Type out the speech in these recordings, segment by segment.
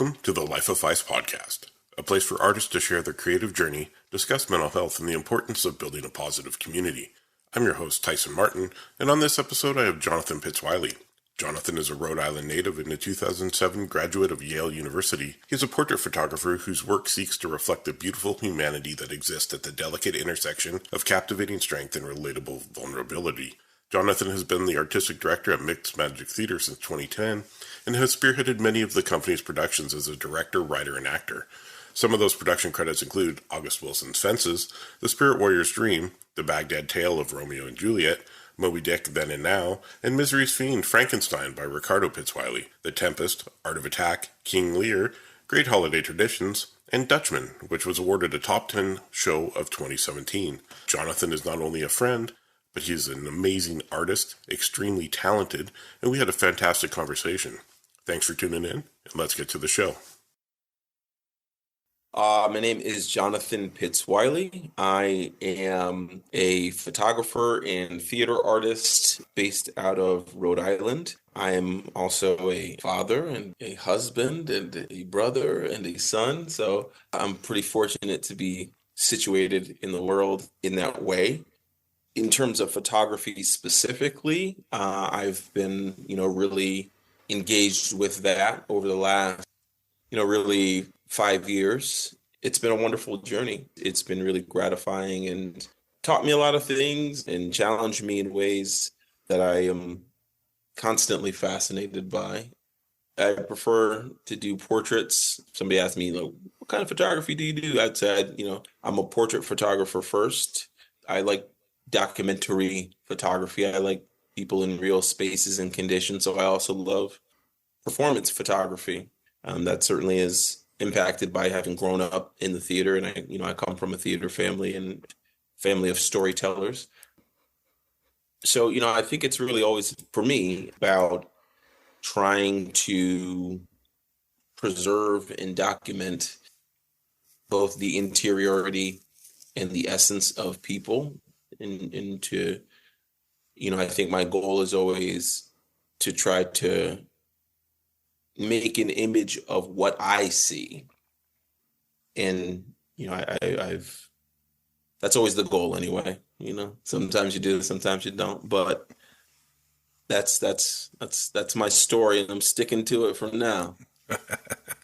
Welcome to the Life of Phys Podcast, a place for artists to share their creative journey, discuss mental health, and the importance of building a positive community. I'm your host, Tyson Martin, and on this episode I have Jonathan Pitts-Wiley. Jonathan is a Rhode Island native and a 2007 graduate of Yale University. He is a portrait photographer whose work seeks to reflect the beautiful humanity that exists at the delicate intersection of captivating strength and relatable vulnerability. Jonathan has been the artistic director at Mixed Magic Theater since 2010 and has spearheaded many of the company's productions as a director, writer, and actor. Some of those production credits include August Wilson's Fences, The Spirit Warrior's Dream, The Baghdad Tale of Romeo and Juliet, Moby-Dick, Then and Now, and Misery's Fiend, Frankenstein by Ricardo Pitts-Wiley, The Tempest, Art of Attack, King Lear, Great Holiday Traditions, and Dutchman, which was awarded a Top 10 show of 2017. Jonathan is not only a friend, but he's an amazing artist, extremely talented, and we had a fantastic conversation. Thanks for tuning in, and let's get to the show. My name is Jonathan Pitts-Wiley. I am a photographer and theater artist based out of Rhode Island. I am also a father and a husband and a brother and a son. So I'm pretty fortunate to be situated in the world in that way. In terms of photography specifically, I've been, really engaged with that over the last, really 5 years. It's been a wonderful journey. It's been really gratifying and taught me a lot of things and challenged me in ways that I am constantly fascinated by. I prefer to do portraits. Somebody asked me, what kind of photography do you do? I'd said, I'm a portrait photographer first. I like documentary photography. I like people in real spaces and conditions. So I also love performance photography. That certainly is impacted by having grown up in the theater. And I come from a theater family and family of storytellers. So, I think it's really always, for me, about trying to preserve and document both the interiority and the essence of people. And to, I think my goal is always to try to make an image of what I see. And, I've that's always the goal anyway. Sometimes you do, sometimes you don't, but that's my story and I'm sticking to it from now.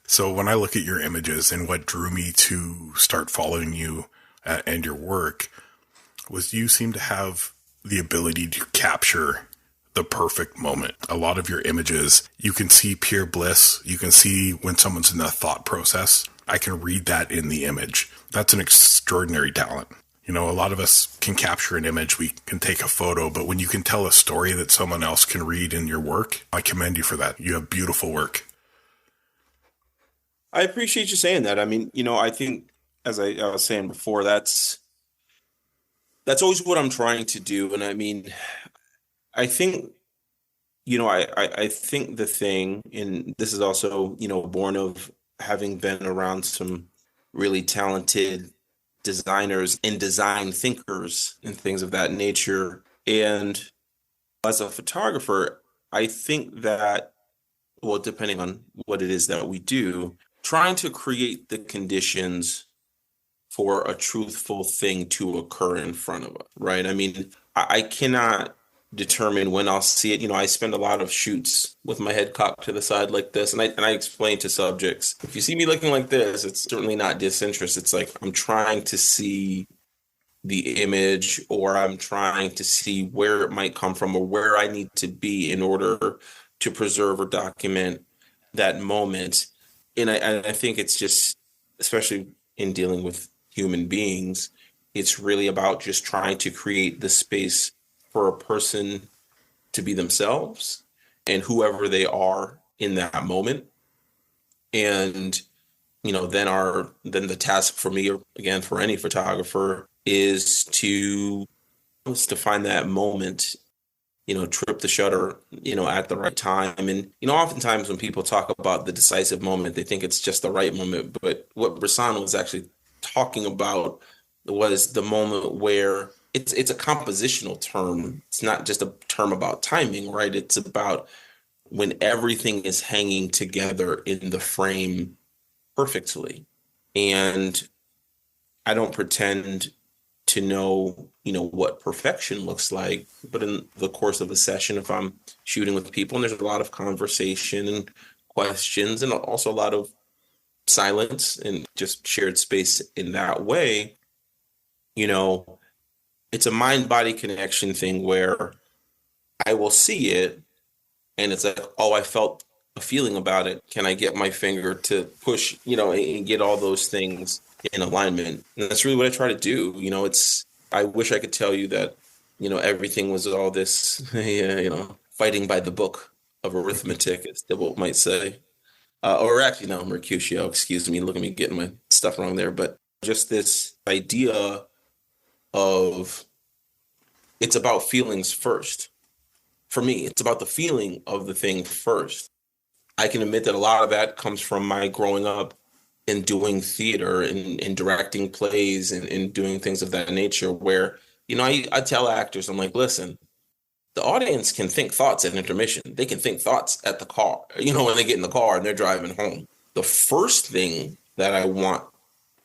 So when I look at your images and what drew me to start following you and your work was you seem to have the ability to capture the perfect moment. A lot of your images, you can see pure bliss. You can see when someone's in a thought process. I can read that in the image. That's an extraordinary talent. A lot of us can capture an image. We can take a photo, but when you can tell a story that someone else can read in your work, I commend you for that. You have beautiful work. I appreciate you saying that. I think, as I was saying before, that's always what I'm trying to do. And I think, I think the thing, and this is also, born of having been around some really talented designers and design thinkers and things of that nature. And as a photographer, I think that, well, depending on what it is that we do, trying to create the conditions for a truthful thing to occur in front of us, right? I cannot determine when I'll see it. I spend a lot of shoots with my head cocked to the side like this, and I explain to subjects, if you see me looking like this, it's certainly not disinterest. It's like I'm trying to see the image, or I'm trying to see where it might come from or where I need to be in order to preserve or document that moment. And I think it's just, especially in dealing with human beings, it's really about just trying to create the space for a person to be themselves and whoever they are in that moment. And, then the task for me, or again, for any photographer, is to find that moment, trip the shutter, at the right time. And, oftentimes when people talk about the decisive moment, they think it's just the right moment. But what Bresson was actually talking about was the moment where it's a compositional term. It's not just a term about timing, right? It's about when everything is hanging together in the frame perfectly. And I don't pretend to know, what perfection looks like. But in the course of a session, if I'm shooting with people and there's a lot of conversation and questions and also a lot of silence and just shared space in that way, it's a mind-body connection thing where I will see it and it's like, oh, I felt a feeling about it. Can I get my finger to push, and get all those things in alignment? And that's really what I try to do. I wish I could tell you that, everything was all this, fighting by the book of arithmetic, as Dibble might say. Or actually, no, Mercutio, excuse me, look at me getting my stuff wrong there. But just this idea of it's about feelings first. For me, it's about the feeling of the thing first. I can admit that a lot of that comes from my growing up and doing theater and directing plays and doing things of that nature where, I tell actors, I'm like, listen, the audience can think thoughts at intermission. They can think thoughts at the car, when they get in the car and they're driving home. The first thing that I want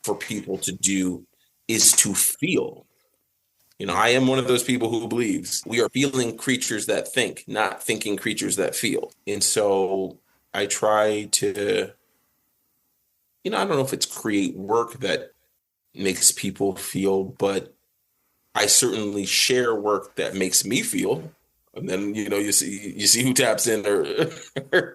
for people to do is to feel. I am one of those people who believes we are feeling creatures that think, not thinking creatures that feel. And so I try to, I don't know if it's create work that makes people feel, but I certainly share work that makes me feel. And then, you see who taps in or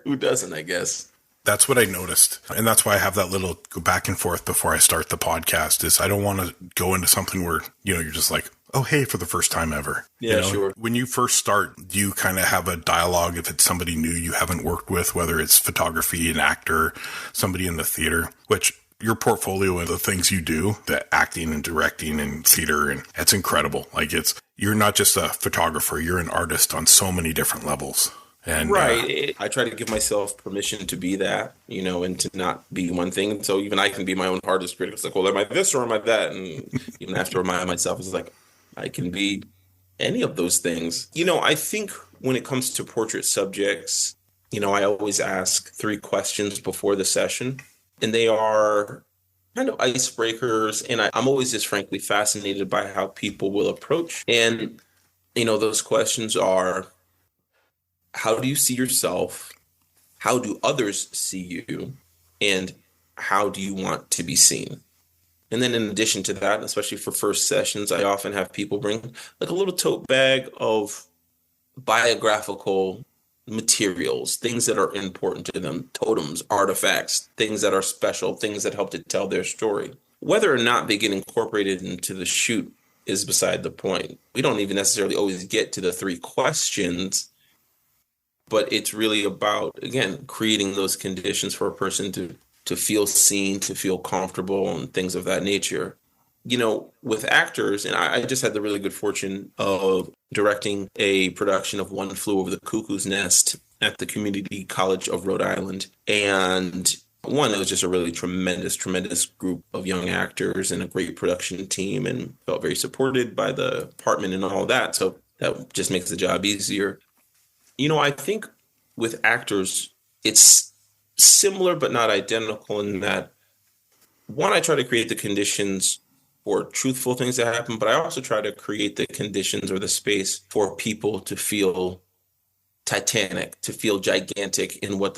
who doesn't, I guess. That's what I noticed. And that's why I have that little go back and forth before I start the podcast is I don't want to go into something where, you're just like, oh, hey, for the first time ever. Yeah, sure. When you first start, do you kind of have a dialogue if it's somebody new you haven't worked with, whether it's photography, an actor, somebody in the theater, which your portfolio and the things you do, the acting and directing and theater, and it's incredible. Like you're not just a photographer, you're an artist on so many different levels. And, right. I try to give myself permission to be that, and to not be one thing. So even I can be my own hardest critic. It's like, well, am I this or am I that? And even I have to remind myself, it's like, I can be any of those things. I think when it comes to portrait subjects, I always ask 3 questions before the session, and they are kind of icebreakers. And I'm always just frankly fascinated by how people will approach. And, those questions are, how do you see yourself? How do others see you? And how do you want to be seen? And then in addition to that, especially for first sessions, I often have people bring like a little tote bag of biographical materials, things that are important to them, totems, artifacts, things that are special, things that help to tell their story. Whether or not they get incorporated into the shoot is beside the point. We don't even necessarily always get to the 3 questions, but it's really about, again, creating those conditions for a person to feel seen, to feel comfortable, and things of that nature. With actors, and I just had the really good fortune of directing a production of One Flew Over the Cuckoo's Nest at the Community College of Rhode Island. And one, it was just a really tremendous group of young actors and a great production team, and felt very supported by the department and all that. So that just makes the job easier. I think with actors, it's similar but not identical in that, one, I try to create the conditions for truthful things to happen, but I also try to create the conditions or the space for people to feel titanic, to feel gigantic in what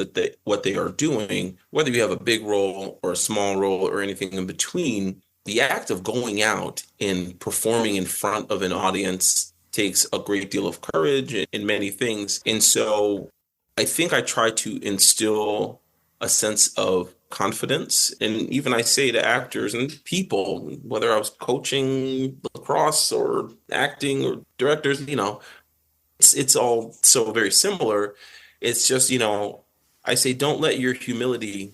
they are doing, whether you have a big role or a small role or anything in between. The act of going out and performing in front of an audience takes a great deal of courage and many things. And so I think I try to instill a sense of confidence. And even I say to actors and people, whether I was coaching lacrosse or acting or directors, it's all so very similar. It's just, I say, don't let your humility,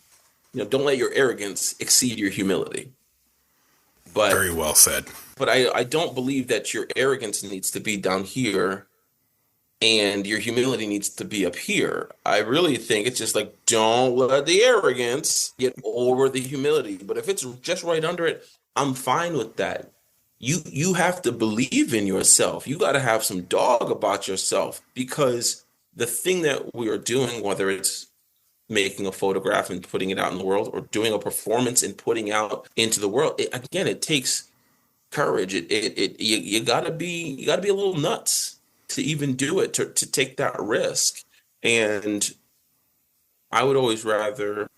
don't let your arrogance exceed your humility. But very well said. But I don't believe that your arrogance needs to be down here and your humility needs to be up here. I really think it's just like, don't let the arrogance get over the humility. But if it's just right under it, I'm fine with that. You have to believe in yourself. You got to have some dog about yourself, because the thing that we are doing, whether it's making a photograph and putting it out in the world or doing a performance and putting out into the world, it takes courage. You gotta be a little nuts to even do it, to take that risk. And I would always rather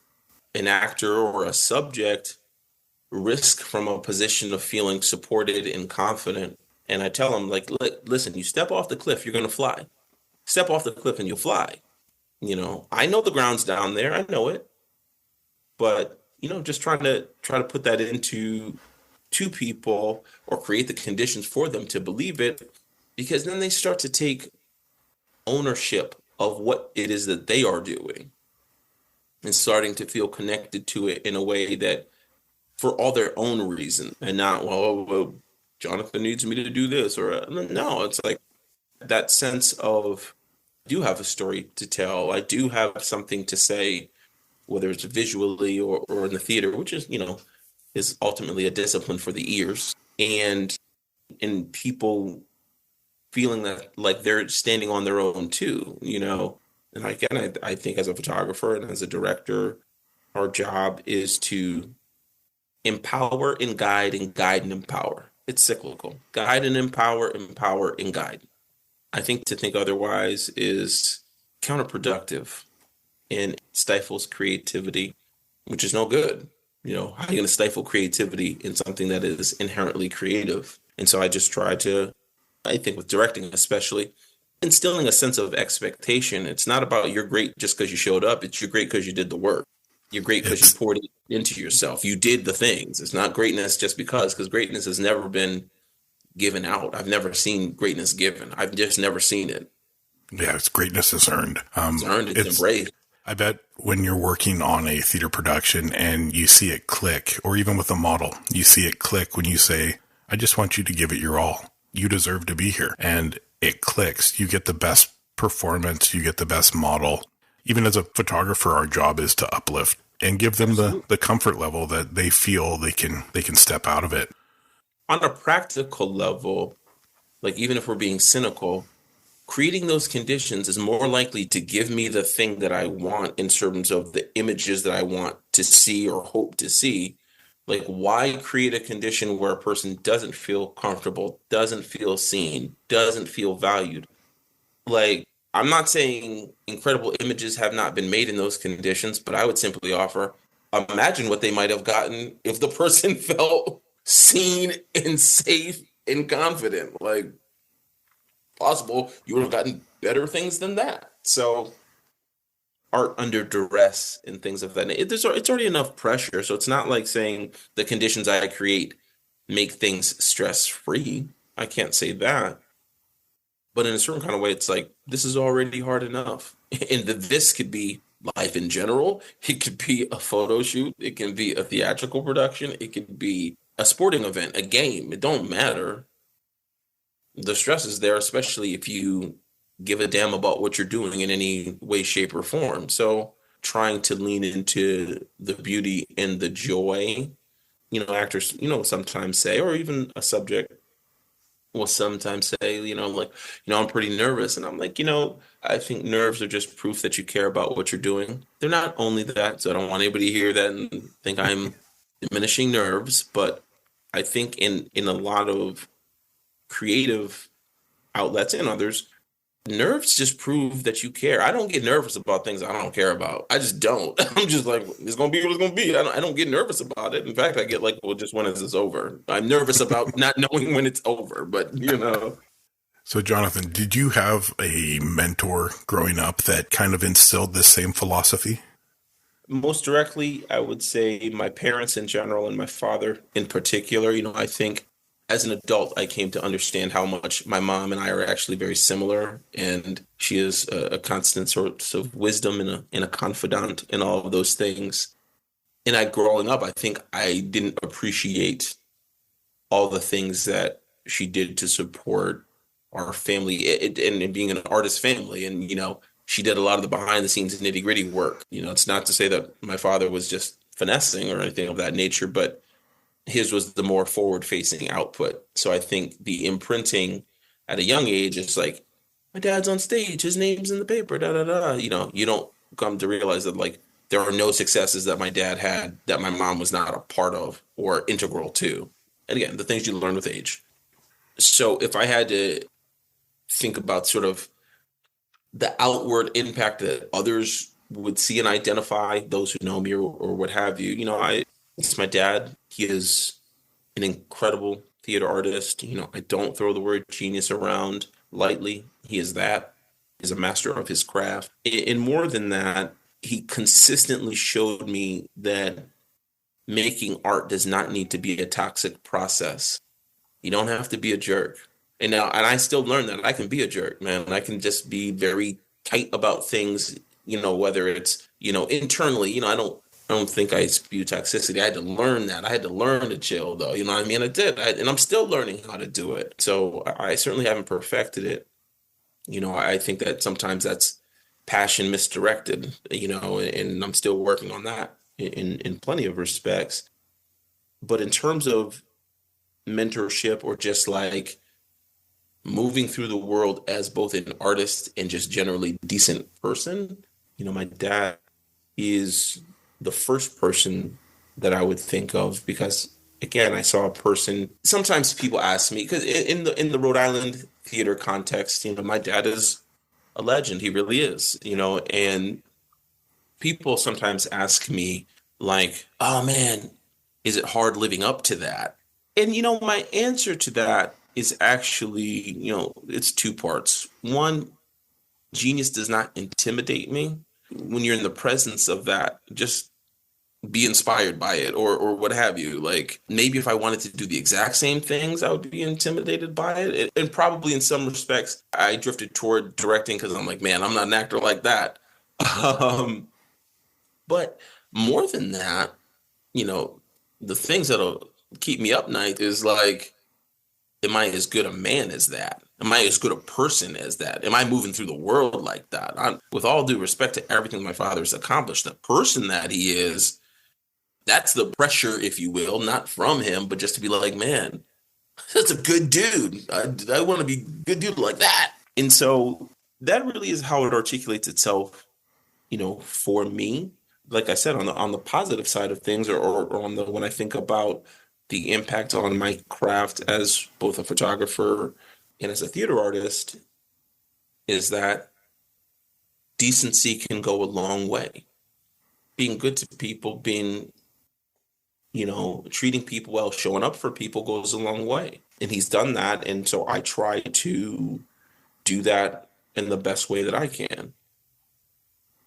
an actor or a subject risk from a position of feeling supported and confident. And I tell them, like, listen, you step off the cliff, you're going to fly. Step off the cliff and you'll fly. I know the ground's down there. I know it. But, just trying to put that into two people or create the conditions for them to believe it, because then they start to take ownership of what it is that they are doing and starting to feel connected to it in a way that for all their own reason, and not, well, Jonathan needs me to do this, or no, it's like that sense of, I do have a story to tell. I do have something to say, whether it's visually or in the theater, which is, is ultimately a discipline for the ears, and people feeling that like they're standing on their own too, And again, I think as a photographer and as a director, our job is to empower and guide and empower. It's cyclical. Guide and empower and guide. I think to think otherwise is counterproductive and stifles creativity, which is no good. How are you going to stifle creativity in something that is inherently creative? And so I just try to, I think with directing especially, instilling a sense of expectation. It's not about you're great just because you showed up. It's you're great because you did the work. You're great because you poured it into yourself. You did the things. It's not greatness just because greatness has never been given out. I've never seen greatness given. I've just never seen it. Yeah, it's greatness is earned. It's earned. It's embraced. I bet when you're working on a theater production and you see it click, or even with a model, you see it click when you say, I just want you to give it your all. You deserve to be here. And it clicks. You get the best performance. You get the best model. Even as a photographer, our job is to uplift and give them the comfort level that they feel they can step out of it. On a practical level, like even if we're being cynical, creating those conditions is more likely to give me the thing that I want in terms of the images that I want to see or hope to see. Like, why create a condition where a person doesn't feel comfortable, doesn't feel seen, doesn't feel valued? Like, I'm not saying incredible images have not been made in those conditions, but I would simply offer, imagine what they might have gotten if the person felt seen and safe and confident. Like, possible you would have gotten better things than that. So art under duress and things of that nature, it's already enough pressure. So it's not like saying the conditions I create make things stress-free. I can't say that. But in a certain kind of way, it's like, this is already hard enough. And this could be life in general. It could be a photo shoot. It can be a theatrical production. It could be a sporting event, a game. It don't matter. The stress is there, especially if you give a damn about what you're doing in any way, shape, or form. So trying to lean into the beauty and the joy, actors, sometimes say, or even a subject will sometimes say, I'm pretty nervous. And I'm like, I think nerves are just proof that you care about what you're doing. They're not only that, so I don't want anybody to hear that and think I'm diminishing nerves, but I think in a lot of creative outlets and others, nerves just prove that you care. I don't get nervous about things I don't care about. I just don't. I'm just like, it's going to be what it's going to be. I don't get nervous about it. In fact, I get like, well, just when is this over? I'm nervous about not knowing when it's over, but So Jonathan, did you have a mentor growing up that kind of instilled this same philosophy? Most directly, I would say my parents in general and my father in particular. I think as an adult, I came to understand how much my mom and I are actually very similar, and she is a constant source of wisdom and a confidant and all of those things. And growing up, I think I didn't appreciate all the things that she did to support our family and being an artist family. And, she did a lot of the behind the scenes nitty gritty work. It's not to say that my father was just finessing or anything of that nature, but his was the more forward-facing output. So I think the imprinting at a young age is like, my dad's on stage, his name's in the paper, da da da. You don't come to realize that like there are no successes that my dad had that my mom was not a part of or integral to. And again, the things you learn with age. So if I had to think about sort of the outward impact that others would see and identify, those who know me or what have you, it's my dad. He is an incredible theater artist. I don't throw the word genius around lightly. He is that. He's a master of his craft. And more than that, he consistently showed me that making art does not need to be a toxic process. You don't have to be a jerk. And I still learn that I can be a jerk, man. I can just be very tight about things, whether it's, internally, I don't think I spew toxicity. I had to learn that. I had to learn to chill, though. You know what I mean? I did. And I'm still learning how to do it. So I certainly haven't perfected it. I think that sometimes that's passion misdirected, and I'm still working on that in plenty of respects. But in terms of mentorship or just like moving through the world as both an artist and just generally decent person, my dad is the first person that I would think of because, again, I saw a person. Sometimes people ask me because in the Rhode Island theater context, my dad is a legend. He really is, and people sometimes ask me like, "Oh man, is it hard living up to that?" And my answer to that is actually, it's two parts. One, genius does not intimidate me. When you're in the presence of that, just be inspired by it or what have you. Like maybe if I wanted to do the exact same things, I would be intimidated by it. And probably in some respects, I drifted toward directing because I'm like, man, I'm not an actor like that. But more than that, the things that'll keep me up night is like, am I as good a man as that? Am I as good a person as that? Am I moving through the world like that? With all due respect to everything my father's accomplished, the person that he is, that's the pressure, if you will, not from him, but just to be like, man, that's a good dude. I want to be a good dude like that. And so that really is how it articulates itself, for me. Like I said, on the positive side of things, or on the when I think about the impact on my craft as both a photographer and as a theater artist, is that decency can go a long way. Being good to people, treating people well, showing up for people goes a long way. And he's done that. And so I try to do that in the best way that I can.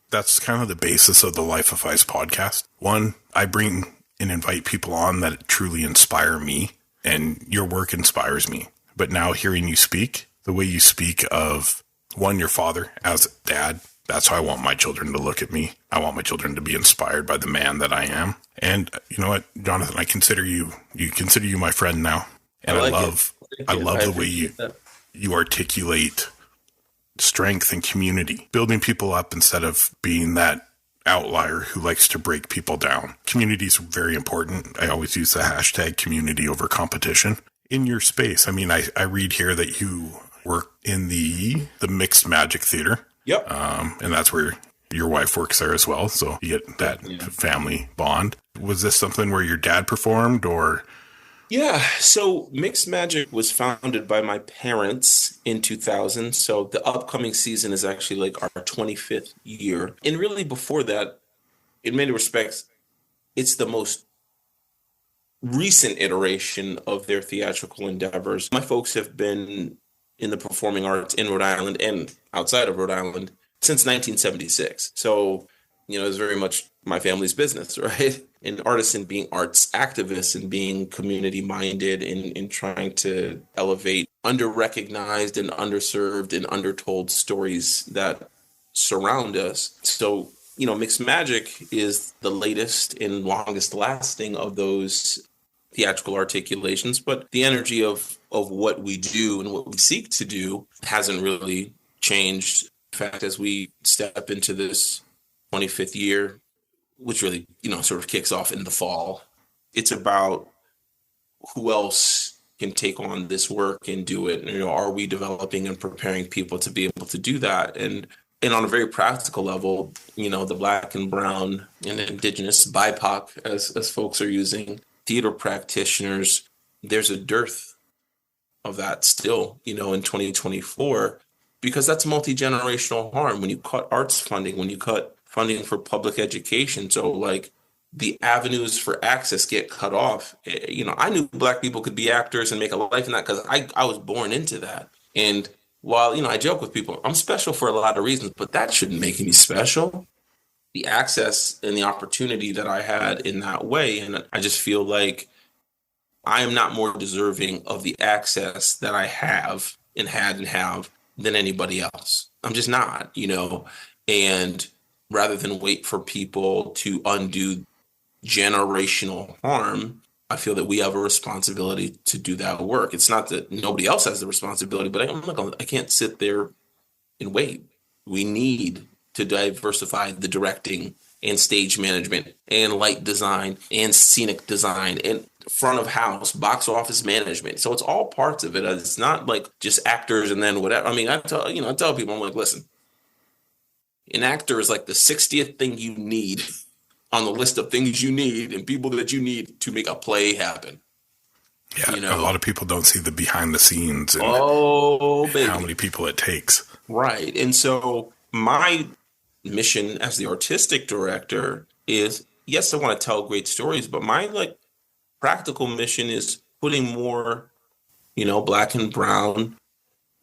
That's kind of the basis of the Life of Phys podcast. One, I bring and invite people on that truly inspire me, and your work inspires me. But now hearing you speak, the way you speak of, one, your father as dad, that's how I want my children to look at me. I want my children to be inspired by the man that I am. And you know what, Jonathan, I consider you my friend now. And I love the way you articulate strength and community, building people up instead of being that outlier who likes to break people down. Community is very important. I always use the hashtag community over competition. In your space, I mean, I read here that you work in the mixed magic theater. Yep. And that's where your wife works there as well. So you get that family bond. Was this something where your dad performed or? Yeah. So Mixed Magic was founded by my parents in 2000. So the upcoming season is actually like our 25th year. And really before that, in many respects, it's the most recent iteration of their theatrical endeavors. My folks have been in the performing arts in Rhode Island and outside of Rhode Island since 1976. So, it's very much my family's business, right? And artists and being arts activists and being community minded in trying to elevate under-recognized and underserved and undertold stories that surround us. So, Mixed Magic is the latest and longest lasting of those theatrical articulations, but the energy of what we do and what we seek to do hasn't really changed. In fact, as we step into this 25th year, which really, sort of kicks off in the fall, it's about who else can take on this work and do it? And, are we developing and preparing people to be able to do that? And on a very practical level, the Black and brown and indigenous BIPOC, as folks are using, theater practitioners, there's a dearth of that still, in 2024, because that's multi-generational harm. When you cut arts funding, when you cut funding for public education, so like the avenues for access get cut off. I knew Black people could be actors and make a life in that because I was born into that. And while, I joke with people, I'm special for a lot of reasons, but that shouldn't make me special. The access and the opportunity that I had in that way. And I just feel like I am not more deserving of the access that I have and had and have than anybody else. I'm just not, and rather than wait for people to undo generational harm, I feel that we have a responsibility to do that work. It's not that nobody else has the responsibility, but I can't sit there and wait. We need to diversify the directing and stage management and light design and scenic design and front of house, box office management. So it's all parts of it. It's not like just actors and then whatever. I tell people, I'm like, listen, an actor is like the 60th thing you need on the list of things you need and people that you need to make a play happen. Yeah, a lot of people don't see the behind the scenes and how many people it takes. Right. And so my mission as the artistic director is, yes, I want to tell great stories, but my practical mission is putting more, Black and brown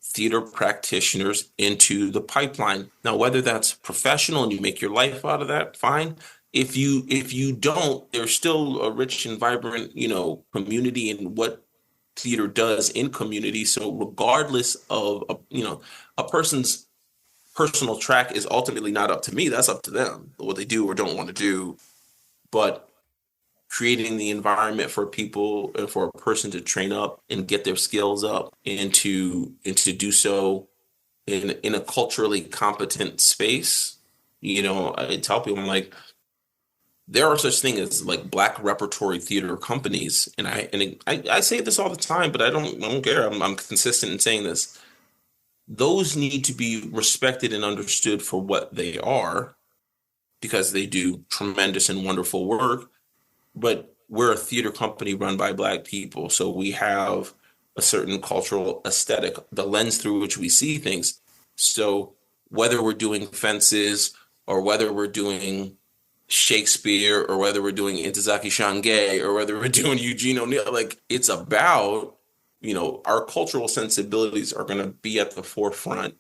theater practitioners into the pipeline. Now, whether that's professional and you make your life out of that, fine. If you don't, there's still a rich and vibrant, community in what theater does in community. So regardless of, a person's personal track is ultimately not up to me. That's up to them, what they do or don't want to do. But creating the environment for people, for a person to train up and get their skills up and to do so in a culturally competent space. I tell people, I'm like, there are such things as like Black repertory theater companies. And I say this all the time, but I don't care. I'm consistent in saying this. Those need to be respected and understood for what they are, because they do tremendous and wonderful work. But we're a theater company run by Black people. So we have a certain cultural aesthetic, the lens through which we see things. So whether we're doing Fences or whether we're doing Shakespeare or whether we're doing Intozaki Shange or whether we're doing Eugene O'Neill, it's about, our cultural sensibilities are going to be at the forefront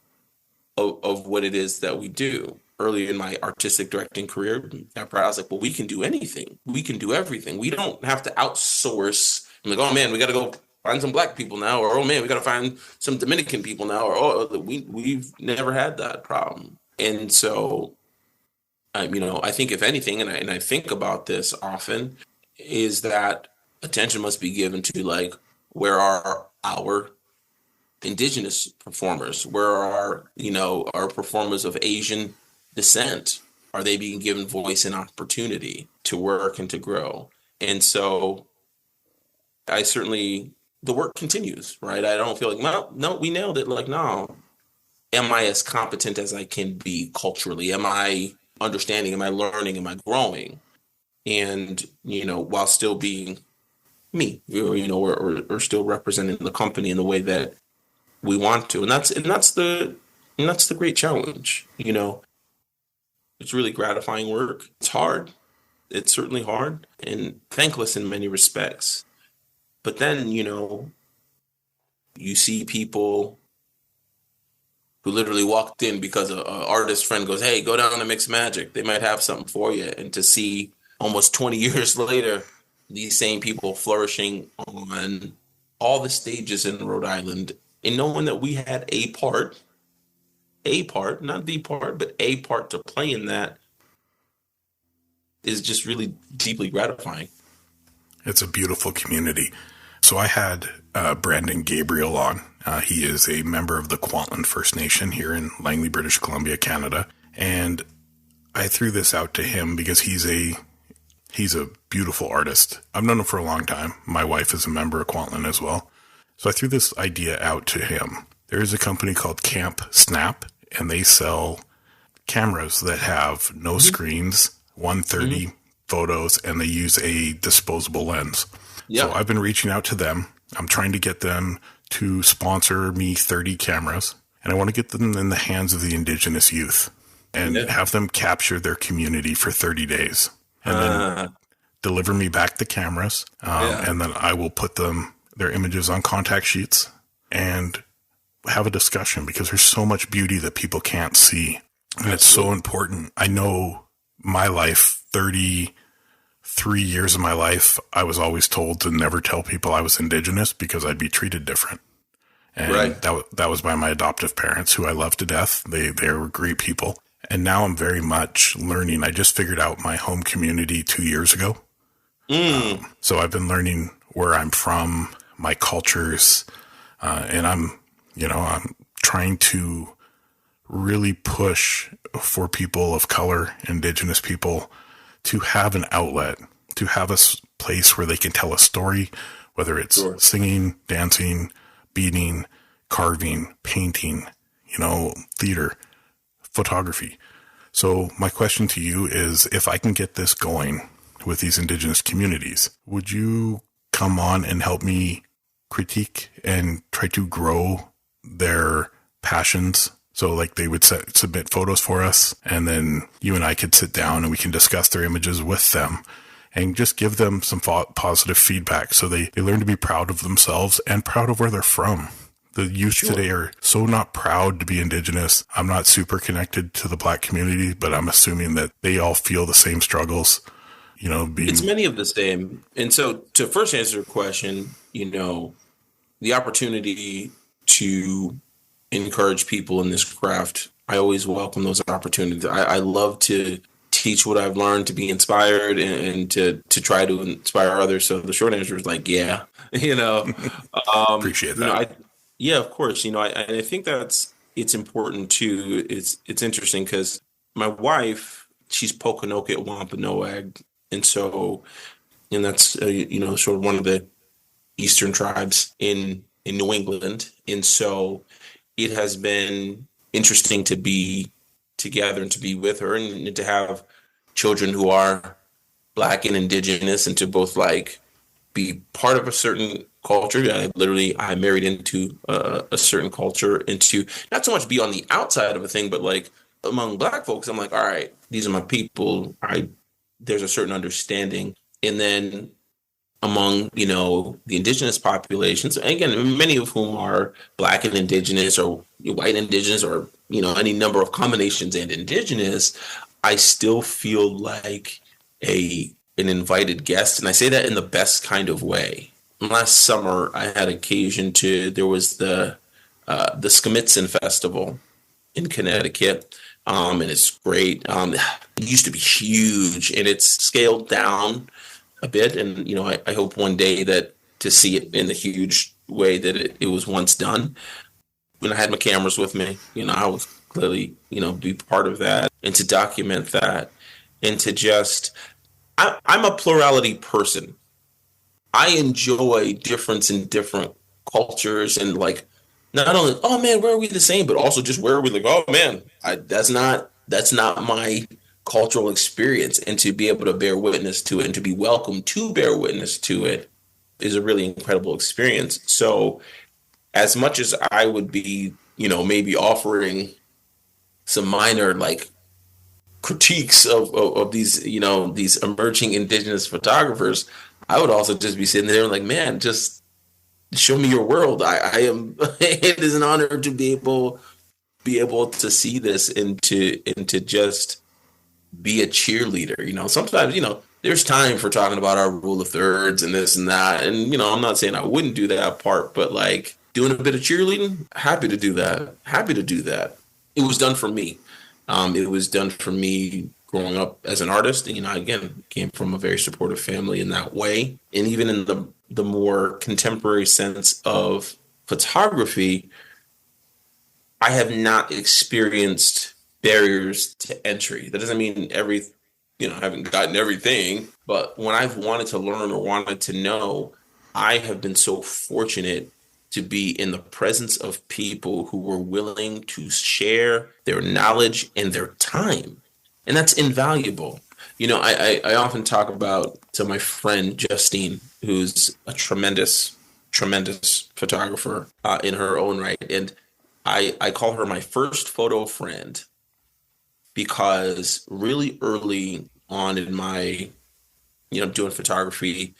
of what it is that we do. Early in my artistic directing career, I was like, well, we can do anything. We can do everything. We don't have to outsource. I'm like, oh man, we got to go find some Black people now, or oh man, we got to find some Dominican people now, or we've never had that problem. And so, I think if anything, and I think about this often, is that attention must be given to where are our indigenous performers? Where are, our performers of Asian descent? Are they being given voice and opportunity to work and to grow? And so the work continues, right? I don't feel like, well, no, we nailed it. No, am I as competent as I can be culturally? Am I understanding? Am I learning? Am I growing? And, while still being me, or still representing the company in the way that we want to. And that's the great challenge, It's really gratifying work. It's hard. It's certainly hard and thankless in many respects. But then, you see people who literally walked in because an artist friend goes, hey, go down to Mixed Magic. They might have something for you. And to see almost 20 years later, these same people flourishing on all the stages in Rhode Island and knowing that we had a part, not the part, but a part to play in that is just really deeply gratifying. It's a beautiful community. So I had Brandon Gabriel on. He is a member of the Kwantlen First Nation here in Langley, British Columbia, Canada. And I threw this out to him because he's a beautiful artist. I've known him for a long time. My wife is a member of Kwantlen as well. So I threw this idea out to him. There is a company called Camp Snap, and they sell cameras that have no screens, 130 photos, and they use a disposable lens. Yeah. So I've been reaching out to them. I'm trying to get them to sponsor me 30 cameras, and I want to get them in the hands of the indigenous youth and have them capture their community for 30 days and then deliver me back the cameras. And then I will put their images on contact sheets and have a discussion, because there's so much beauty that people can't see. And it's so important. I know my life, 33 years of my life, I was always told to never tell people I was indigenous because I'd be treated different. And that was by my adoptive parents, who I love to death. They were great people. And now I'm very much learning. I just figured out my home community 2 years ago. So I've been learning where I'm from, my cultures, and I'm trying to really push for people of color, indigenous people, to have an outlet, to have a place where they can tell a story, whether it's singing, dancing, beading, carving, painting, theater, photography. So my question to you is, if I can get this going with these indigenous communities, would you come on and help me critique and try to grow their passions? So like they would submit photos for us, and then you and I could sit down and we can discuss their images with them and just give them some positive feedback, so they learn to be proud of themselves and proud of where they're from. The youth today are so not proud to be indigenous. I'm not super connected to the Black community, but I'm assuming that they all feel the same struggles, It's many of the same. And so to first answer your question, the opportunity to encourage people in this craft, I always welcome those opportunities. I love to teach what I've learned, to be inspired and to try to inspire others. So the short answer is appreciate that. Of course. I think it's important too. It's interesting because my wife, she's Pokanoket Wampanoag. And that's, sort of one of the Eastern tribes in New England. And so it has been interesting to be together and to be with her and to have children who are Black and indigenous, and to both be part of a certain culture. I married into a certain culture, and to not so much be on the outside of a thing, but among Black folks, I'm all right, these are my people. There's a certain understanding. And then among, the indigenous populations, and again, many of whom are Black and indigenous or white indigenous or, any number of combinations and indigenous, I still feel like an invited guest. And I say that in the best kind of way. Last summer, I had occasion there was the Skimitzen Festival in Connecticut. And it's great. It used to be huge, and it's scaled down a bit. And, I hope one day to see it in the huge way that it was once done. When I had my cameras with me, I was clearly, be part of that and to document that and to I'm a plurality person. I enjoy difference in different cultures and not only, oh man, where are we the same, but also just where are we oh man, that's not my cultural experience. And to be able to bear witness to it and to be welcome to bear witness to it is a really incredible experience. So as much as I would be, maybe offering some minor critiques of these, these emerging indigenous photographers, I would also just be sitting there man, just show me your world. I am. It is an honor to be able to see this and to just be a cheerleader. Sometimes there's time for talking about our rule of thirds and this and that, and I'm not saying I wouldn't do that part, but doing a bit of cheerleading, happy to do that. It was done for me. It was done for me growing up as an artist. And, again, came from a very supportive family in that way. And even in the more contemporary sense of photography, I have not experienced barriers to entry. That doesn't mean I haven't gotten everything, but when I've wanted to learn or wanted to know, I have been so fortunate to be in the presence of people who were willing to share their knowledge and their time. And that's invaluable. I often talk about to my friend Justine, who's a tremendous, tremendous photographer in her own right. And I call her my first photo friend because really early on in my, doing photography,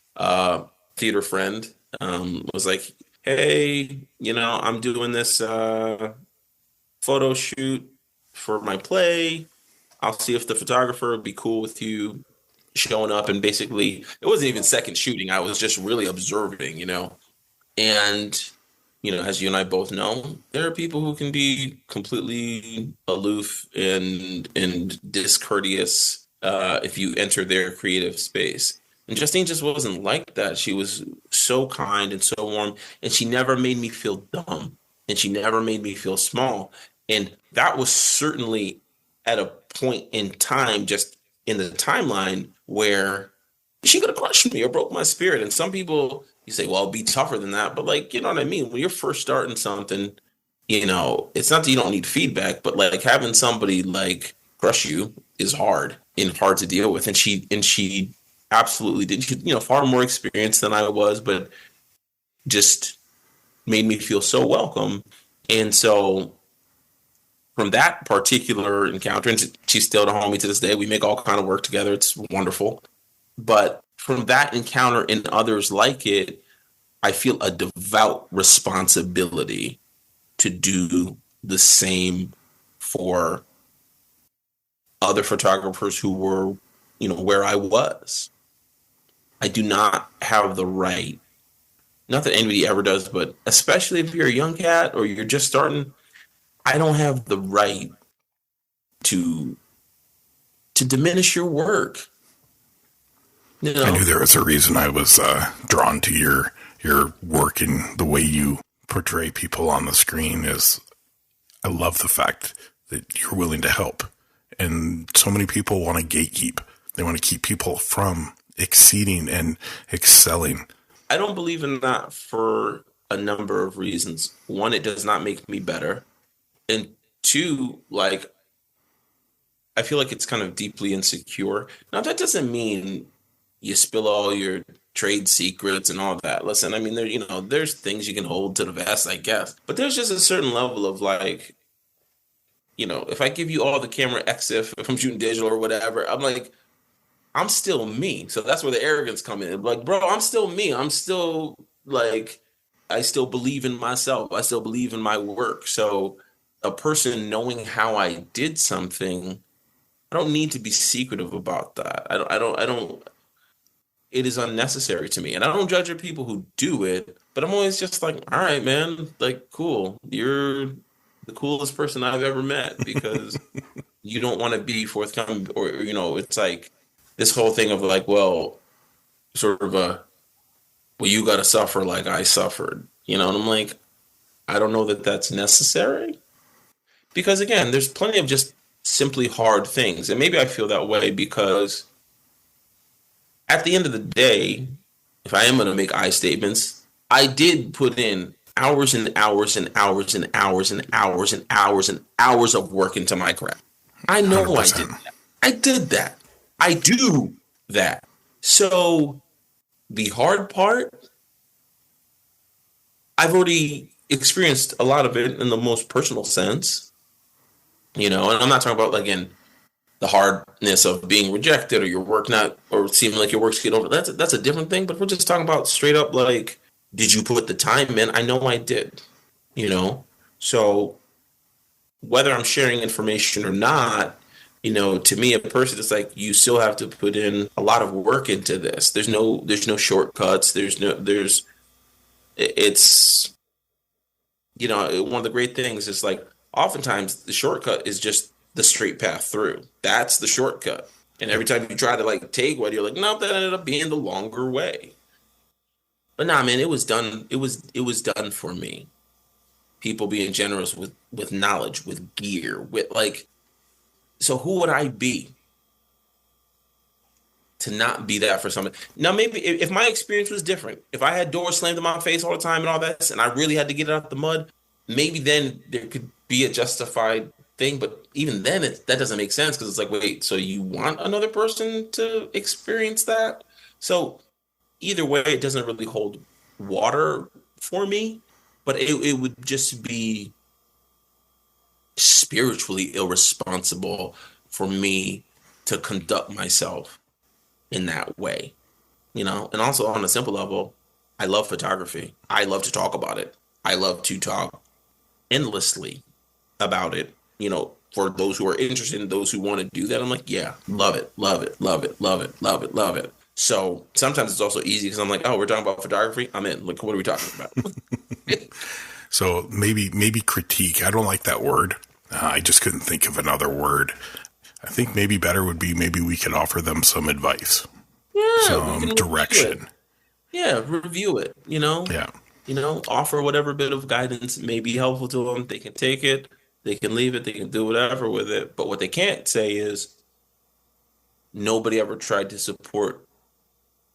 theater friend was like, hey, I'm doing this photo shoot for my play. I'll see if the photographer would be cool with you showing up. And basically, it wasn't even second shooting. I was just really observing, And, as you and I both know, there are people who can be completely aloof and discourteous if you enter their creative space. And Justine just wasn't like that. She was so kind and so warm, and she never made me feel dumb, and she never made me feel small. And that was certainly at a point in time, just in the timeline, where she could have crushed me or broke my spirit. And some people, you say, well, be tougher than that. But you know what I mean? When you're first starting something, it's not that you don't need feedback, but having somebody crush you is hard and hard to deal with. And she absolutely did. She, far more experienced than I was, but just made me feel so welcome. And so from that particular encounter, and she's still the homie to this day, we make all kind of work together. It's wonderful. But from that encounter and others like it, I feel a devout responsibility to do the same for other photographers who were, where I was. I do not have the right, not that anybody ever does, but especially if you're a young cat or you're just starting, I don't have the right to diminish your work. I knew there was a reason I was drawn to your work and the way you portray people on the screen. Is I love the fact that you're willing to help. And so many people want to gatekeep. They want to keep people from exceeding and excelling. I don't believe in that for a number of reasons. One, it does not make me better. And two, I feel like it's kind of deeply insecure. Now, that doesn't mean you spill all your trade secrets and all that. Listen, I mean, there's things you can hold to the vest, I guess. But there's just a certain level of if I give you all the camera EXIF, if I'm shooting digital or whatever, I'm still me. So that's where the arrogance comes in. Bro, I'm still me. I'm still I still believe in myself. I still believe in my work. So a person knowing how I did something, I don't need to be secretive about that. I don't, it is unnecessary to me. And I don't judge people who do it, but I'm always just all right, man, cool. You're the coolest person I've ever met because you don't want to be forthcoming or, it's this whole thing of well, you got to suffer like I suffered, and I'm I don't know that that's necessary. Because again, there's plenty of just simply hard things. And maybe I feel that way because at the end of the day, if I am going to make I statements, I did put in hours and hours and hours and hours and hours and hours and hours of work into my craft. I know 100%. I did that. I did that. I do that. So the hard part, I've already experienced a lot of it in the most personal sense. And I'm not talking about, again, the hardness of being rejected or your work not, or seeming like your work's getting over. That's a different thing. But we're just talking about straight up, did you put the time in? I know I did, So whether I'm sharing information or not, to me, a person is you still have to put in a lot of work into this. There's no shortcuts. It's, one of the great things is oftentimes the shortcut is just the straight path through. That's the shortcut. And every time you try to take one, you're no, that ended up being the longer way. But nah, man, it was done. It was done for me. People being generous with knowledge, with gear, with so who would I be to not be that for someone. Now, maybe if my experience was different, if I had doors slammed in my face all the time and all that, and I really had to get it out the mud, maybe then there could be a justified thing. But even then, that doesn't make sense because it's like, wait, so you want another person to experience that? So either way, it doesn't really hold water for me, but it would just be spiritually irresponsible for me to conduct myself in that way, And also on a simple level, I love photography. I love to talk about it. I love to talk endlessly about it, for those who are interested and those who want to do that. I'm like, yeah, love it, love it, love it, love it, love it, love it. So sometimes it's also easy because I'm like, oh, we're talking about photography. I'm in. Like, what are we talking about? So maybe critique. I don't like that word. I just couldn't think of another word. I think maybe better would be maybe we could offer them some advice, some direction. Yeah, review it. Yeah. Offer whatever bit of guidance may be helpful to them. They can take it. They can leave it. They can do whatever with it. But what they can't say is nobody ever tried to support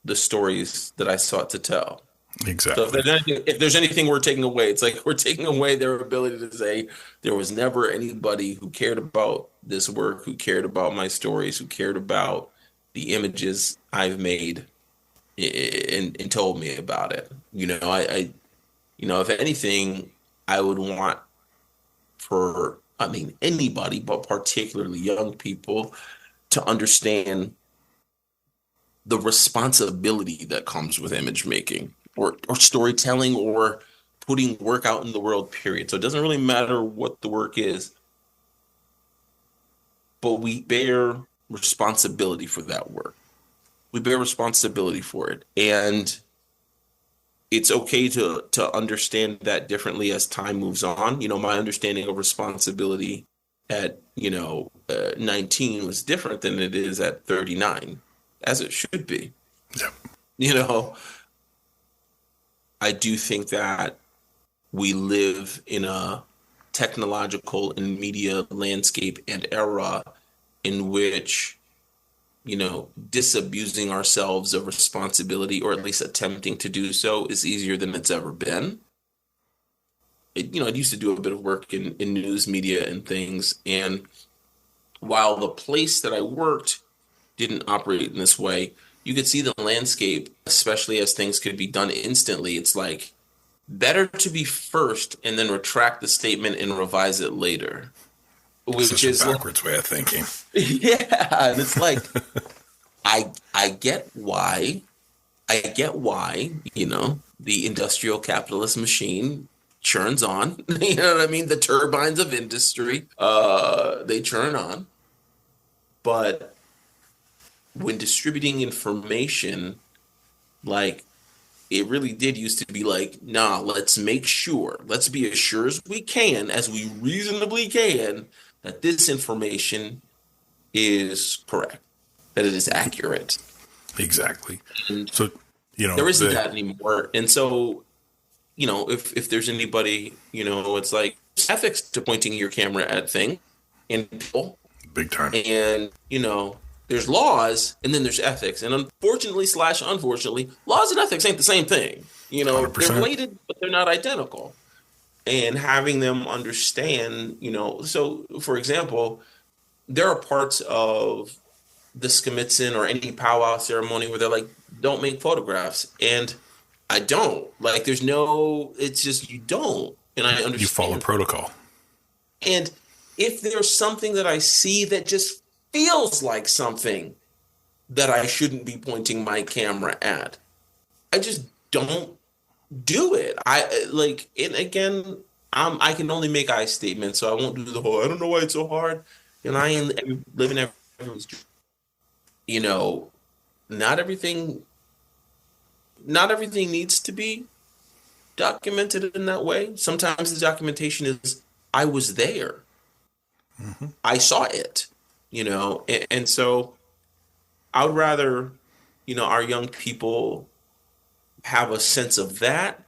the stories that I sought to tell. Exactly. So if there's anything we're taking away, it's like we're taking away their ability to say there was never anybody who cared about this work, who cared about my stories, who cared about the images I've made and told me about it. If anything, I would want for, anybody, but particularly young people, to understand the responsibility that comes with image making or storytelling or putting work out in the world, period. So it doesn't really matter what the work is, but we bear responsibility for that work. We bear responsibility for it. And it's okay to understand that differently as time moves on. My understanding of responsibility at, 19 was different than it is at 39, as it should be. Yep. I do think that we live in a technological and media landscape and era in which, disabusing ourselves of responsibility, or at least attempting to do so, is easier than it's ever been. I used to do a bit of work in news media and things. And while the place that I worked didn't operate in this way, you could see the landscape, especially as things could be done instantly. It's like better to be first and then retract the statement and revise it later. Which is a backwards way of thinking. Yeah. And it's like, I get why, the industrial capitalist machine churns on. You know what I mean? The turbines of industry, they churn on. But when distributing information, like, it really did used to be like, nah, let's make sure, let's be as sure as we can, as we reasonably can, that this information is correct, that it is accurate. Exactly. And so, there isn't that anymore. And so, if there's anybody, it's like ethics to pointing your camera at things and people. Big time. And, there's laws and then there's ethics. And unfortunately, laws and ethics ain't the same thing. 100%. They're related, but they're not identical. And having them understand, so for example, there are parts of the Skimitzen or any powwow ceremony where they're like, don't make photographs. And I don't. Like, it's just, you don't. And I understand. You follow protocol. And if there's something that I see that just feels like something that I shouldn't be pointing my camera at, I just don't do it. And again, I can only make I statements, so I won't do the whole, I don't know why it's so hard. And I live in everyone's, not everything needs to be documented in that way. Sometimes the documentation is, I was there. Mm-hmm. I saw it, and so I would rather, our young people have a sense of that.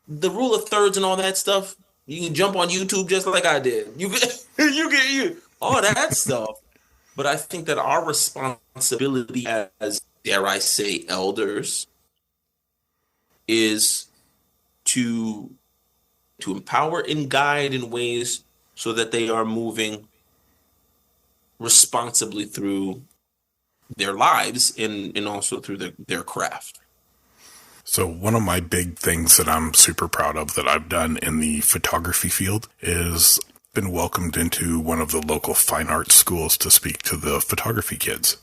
The rule of thirds and all that stuff, you can jump on YouTube just like I did. You get all that stuff. But I think that our responsibility as dare I say, elders, is to empower and guide in ways so that they are moving responsibly through their lives and also through their craft. So one of my big things that I'm super proud of that I've done in the photography field is been welcomed into one of the local fine arts schools to speak to the photography kids,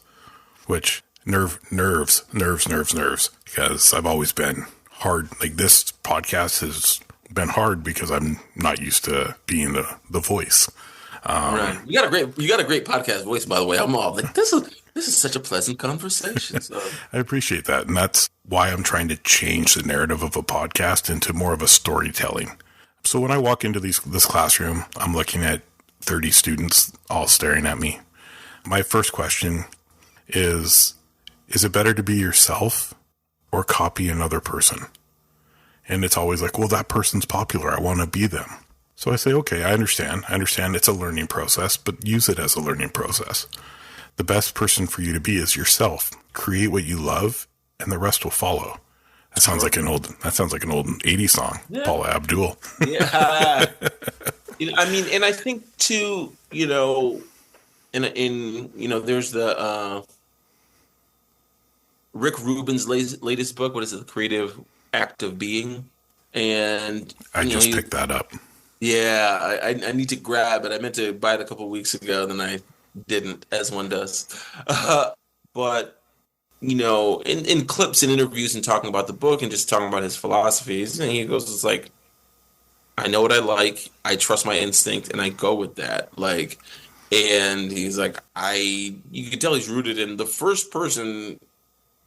which nerves, because I've always been hard. Like, this podcast has been hard because I'm not used to being the voice. Right. You got a great podcast voice, by the way. I'm all like, this is such a pleasant conversation. So. I appreciate that. And that's why I'm trying to change the narrative of a podcast into more of a storytelling. So when I walk into this classroom, I'm looking at 30 students all staring at me. My first question is it better to be yourself or copy another person? And it's always like, well, that person's popular. I want to be them. So I say, okay, I understand. It's a learning process, but use it as a learning process. The best person for you to be is yourself. Create what you love, and the rest will follow. That sounds like an old 80s song, yeah. Paula Abdul. Yeah. I mean, and I think too, in there's the Rick Rubin's latest book. What is it? The Creative Act of Being. And I just picked that up. Yeah, I need to grab it. I meant to buy it a couple of weeks ago, then I didn't, as one does. But in clips and interviews and talking about the book and just talking about his philosophies, and he goes, it's like, I know what I like, I trust my instinct, and I go with that. Like, and he's like, you can tell he's rooted in the first person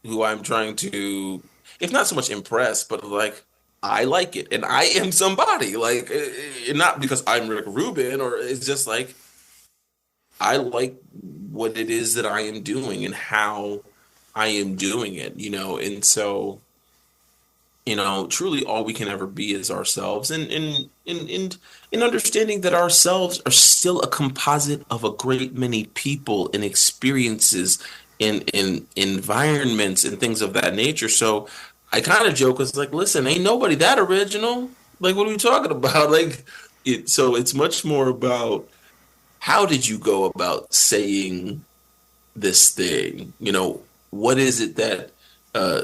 who I'm trying to, if not so much impress, but like, I like it, and I am somebody. Like, not because I'm Rick Rubin, or it's just like, I like what it is that I am doing and how I am doing it, and so, truly all we can ever be is ourselves, and understanding that ourselves are still a composite of a great many people and experiences and environments and things of that nature. So I kind of joke, it's like, listen, ain't nobody that original. Like, what are we talking about? Like, so it's much more about how did you go about saying this thing? What is it that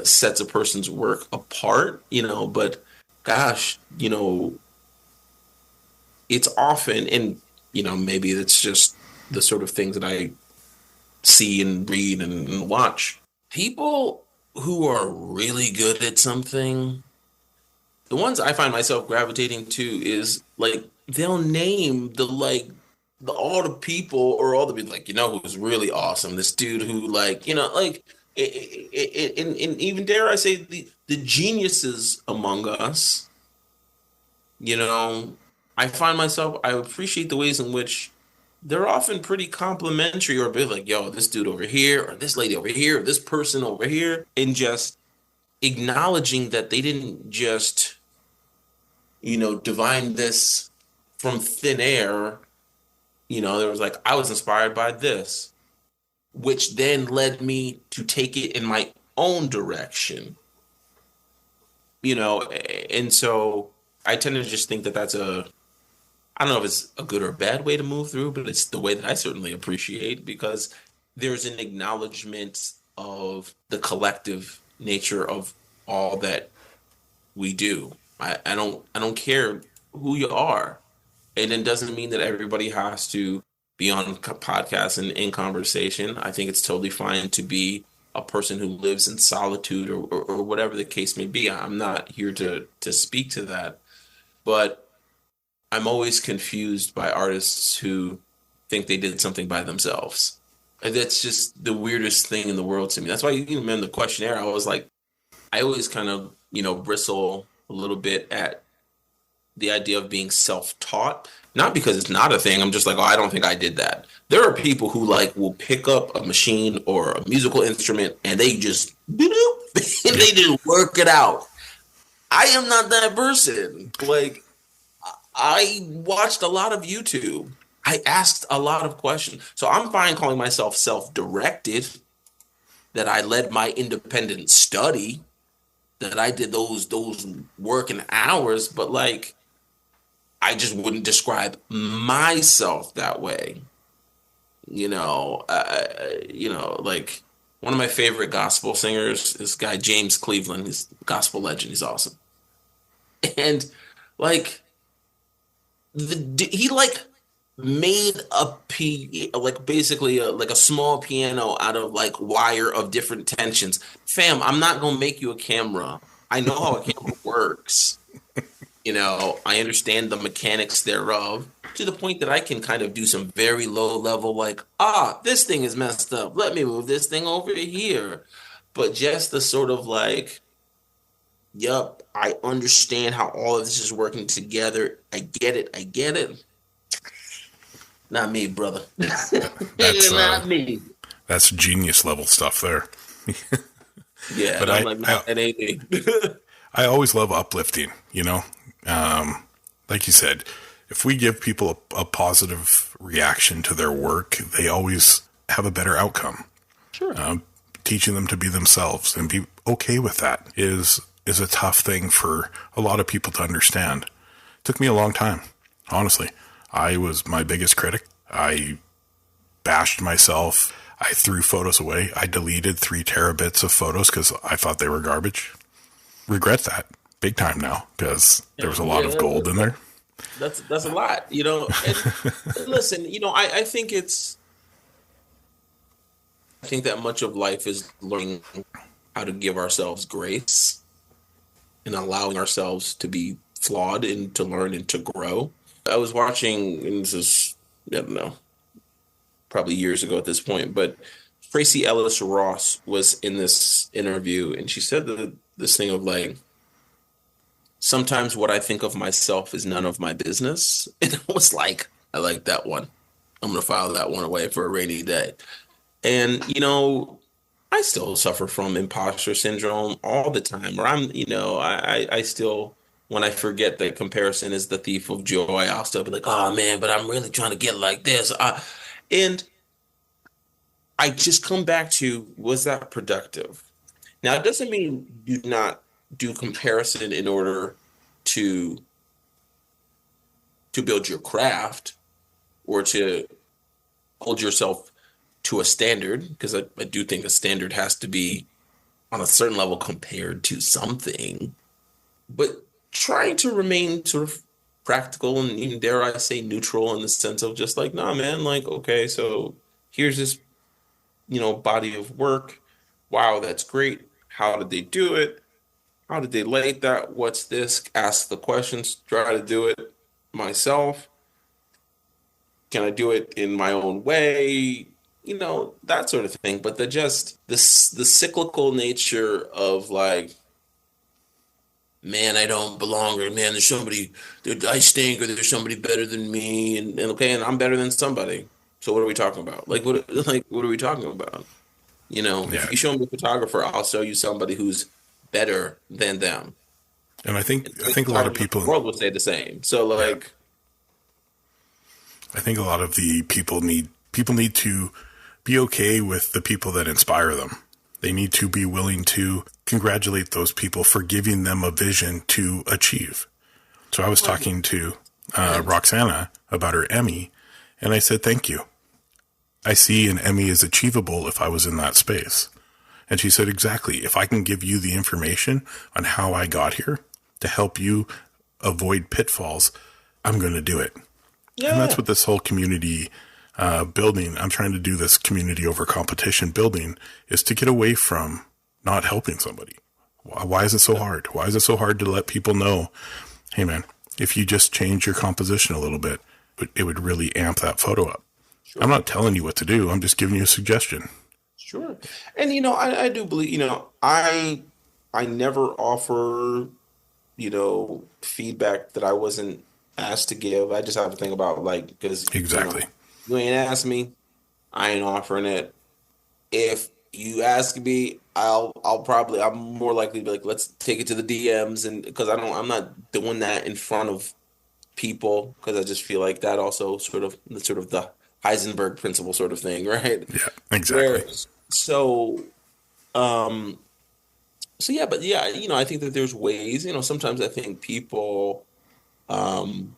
sets a person's work apart? But gosh, it's often, and maybe it's just the sort of things that I see and read and watch. People who are really good at something, the ones I find myself gravitating to is like, they'll name all the people, or all the people, like, who's really awesome, this dude who, like, like, and even dare I say the geniuses among us, I find myself, I appreciate the ways in which they're often pretty complimentary, or a bit like, yo, this dude over here, or this lady over here, or this person over here, and just acknowledging that they didn't just, divine this from thin air. There was like, I was inspired by this, which then led me to take it in my own direction, and so I tend to just think that that's I don't know if it's a good or bad way to move through, but it's the way that I certainly appreciate, because there's an acknowledgement of the collective nature of all that we do. I don't care who you are. And it doesn't mean that everybody has to be on podcasts and in conversation. I think it's totally fine to be a person who lives in solitude, or whatever the case may be. I'm not here to speak to that. But I'm always confused by artists who think they did something by themselves. And that's just the weirdest thing in the world to me. That's why, in the questionnaire, I was like, I always kind of, bristle a little bit at the idea of being self-taught. Not because it's not a thing. I'm just like, oh, I don't think I did that. There are people who will pick up a machine or a musical instrument and they just, and they just work it out. I am not that person. Like, I watched a lot of YouTube. I asked a lot of questions. So I'm fine calling myself self-directed, that I led my independent study, that I did those working hours, but like I just wouldn't describe myself that way. Like one of my favorite gospel singers, this guy James Cleveland. He's a gospel legend. He's awesome, and like he like made like basically like a small piano out of like wire of different tensions. Fam, I'm not gonna make you a camera. I know how a camera works. I understand the mechanics thereof to the point that I can kind of do some very low level, like, this thing is messed up. Let me move this thing over here. But just the sort of like, yup, I understand how all of this is working together. I get it. Not me, brother. That's Not me. That's genius level stuff there. Yeah, but it ain't me. I always love uplifting, like you said, if we give people a positive reaction to their work, they always have a better outcome. Sure. Teaching them to be themselves and be okay with that is a tough thing for a lot of people to understand. It took me a long time, honestly. I was my biggest critic. I bashed myself. I threw photos away. I deleted 3 terabits of photos because I thought they were garbage. Regret that big time now because there was a lot of gold in there. That's a lot, And listen, I think that much of life is learning how to give ourselves grace and allowing ourselves to be flawed and to learn and to grow. I was watching, and this is, I don't know, probably years ago at this point, but Tracy Ellis Ross was in this interview, and she said this thing of like, sometimes what I think of myself is none of my business. And I was like, I like that one. I'm going to file that one away for a rainy day. And, I still suffer from imposter syndrome all the time, or I still, when I forget that comparison is the thief of joy, I'll still be like, oh man, but I'm really trying to get like this. And I just come back to, was that productive? Now, it doesn't mean you not do comparison in order to build your craft or to hold yourself to a standard, because I do think a standard has to be on a certain level compared to something. But trying to remain sort of practical and even, dare I say, neutral in the sense of just like, nah, man, like, okay, so here's this, body of work. Wow, that's great. How did they do it? How did they light that? What's this? Ask the questions. Try to do it myself. Can I do it in my own way? That sort of thing. But the cyclical nature of like, man, I don't belong, or man, there's somebody, I stink, or there's somebody better than me, and okay, and I'm better than somebody. So what are we talking about? Like what are we talking about? If you show me a photographer, I'll show you somebody who's better than them. And I think a lot of people in the world would say the same. So like, I think a lot of the people need to be okay with the people that inspire them. They need to be willing to congratulate those people for giving them a vision to achieve. So I was talking to Roxana about her Emmy, and I said, thank you. I see an Emmy as achievable if I was in that space. And she said, exactly. If I can give you the information on how I got here to help you avoid pitfalls, I'm going to do it. Yeah. And that's what this whole community building, I'm trying to do this community over competition building, is to get away from not helping somebody. Why is it so hard? Why is it so hard to let people know, hey man, if you just change your composition a little bit, it would really amp that photo up. Sure. I'm not telling you what to do. I'm just giving you a suggestion. Sure. And, I do believe, I never offer, feedback that I wasn't asked to give. I just have to think about like, because exactly. You ain't asked me, I ain't offering it. If you ask me, I'm more likely to be like, let's take it to the DMs, and because I'm not doing that in front of people, because I just feel like that also sort of the Heisenberg principle sort of thing, right? Yeah, exactly. So Um, so yeah, but yeah, I think that there's ways, sometimes I think people, um,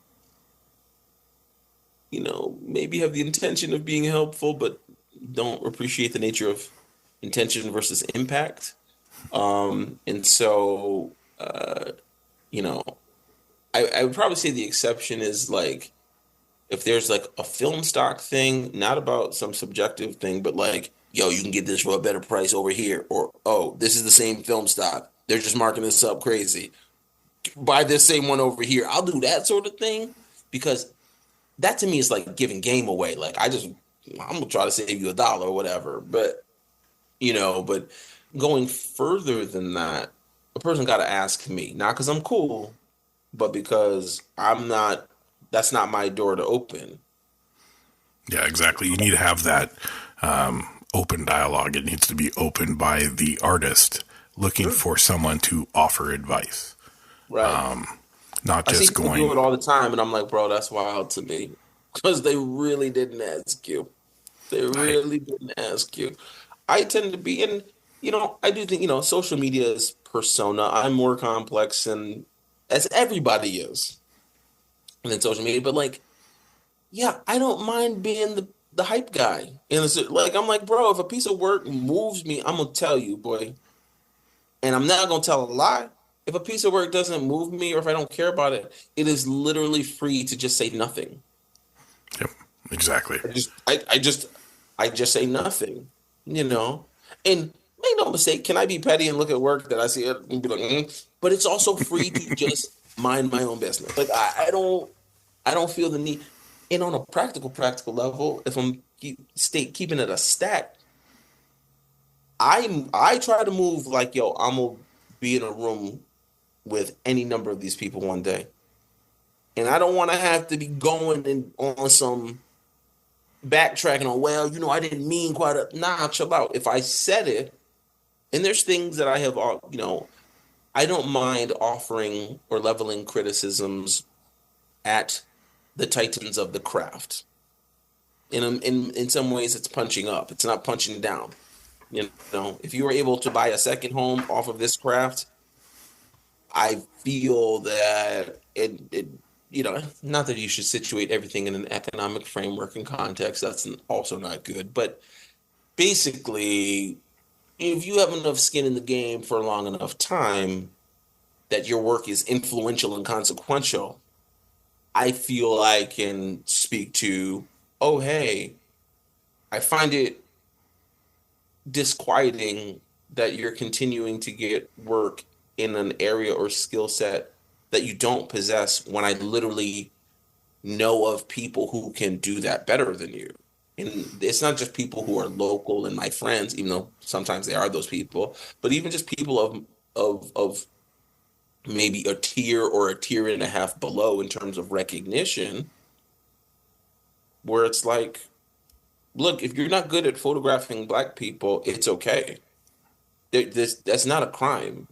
maybe have the intention of being helpful, but don't appreciate the nature of intention versus impact. And so, you know, I would probably say the exception is like if there's like a film stock thing, not about some subjective thing, but like, yo, you can get this for a better price over here, or oh, this is the same film stock. They're just marking this up crazy. Buy this same one over here. I'll do that sort of thing because that to me is like giving game away. Like I'm gonna try to save you $1 or whatever. But going further than that, a person got to ask me, not because I'm cool, but because I'm not, that's not my door to open. Yeah, exactly. You need to have that open dialogue. It needs to be opened by the artist looking for someone to offer advice. Right. Not I see just people going. do it all the time, and I'm like, bro, that's wild to me because they really didn't ask you. They Right. really didn't ask you. I tend to be, and I do think, social media is persona. I'm more complex and as everybody is than social media, but like, yeah, I don't mind being the hype guy. And it's like, I'm like, bro, if a piece of work moves me, I'm gonna tell you, boy, and I'm not gonna tell a lie. If a piece of work doesn't move me or if I don't care about it, it is literally free to just say nothing. Yep. Exactly. I just say nothing, And make no mistake, can I be petty and look at work that I see it and be like, but it's also free to just mind my own business. Like I don't feel the need. And on a practical level, if I'm keeping it a stack, I try to move like, yo, I'm gonna be in a room with any number of these people one day. And I don't want to have to be going and on some backtracking on, well, I didn't mean quite nah, chill out. If I said it, and there's things that I have, I don't mind offering or leveling criticisms at the titans of the craft. In some ways, it's punching up. It's not punching down. If you were able to buy a second home off of this craft, I feel that not that you should situate everything in an economic framework and context. That's also not good. But basically, if you have enough skin in the game for a long enough time that your work is influential and consequential, I feel I can speak to, oh, hey, I find it disquieting that you're continuing to get work in an area or skill set that you don't possess when I literally know of people who can do that better than you. And it's not just people who are local and my friends, even though sometimes they are those people, but even just people of maybe a tier or a tier and a half below in terms of recognition, where it's like, look, if you're not good at photographing Black people, it's okay. That's not a crime.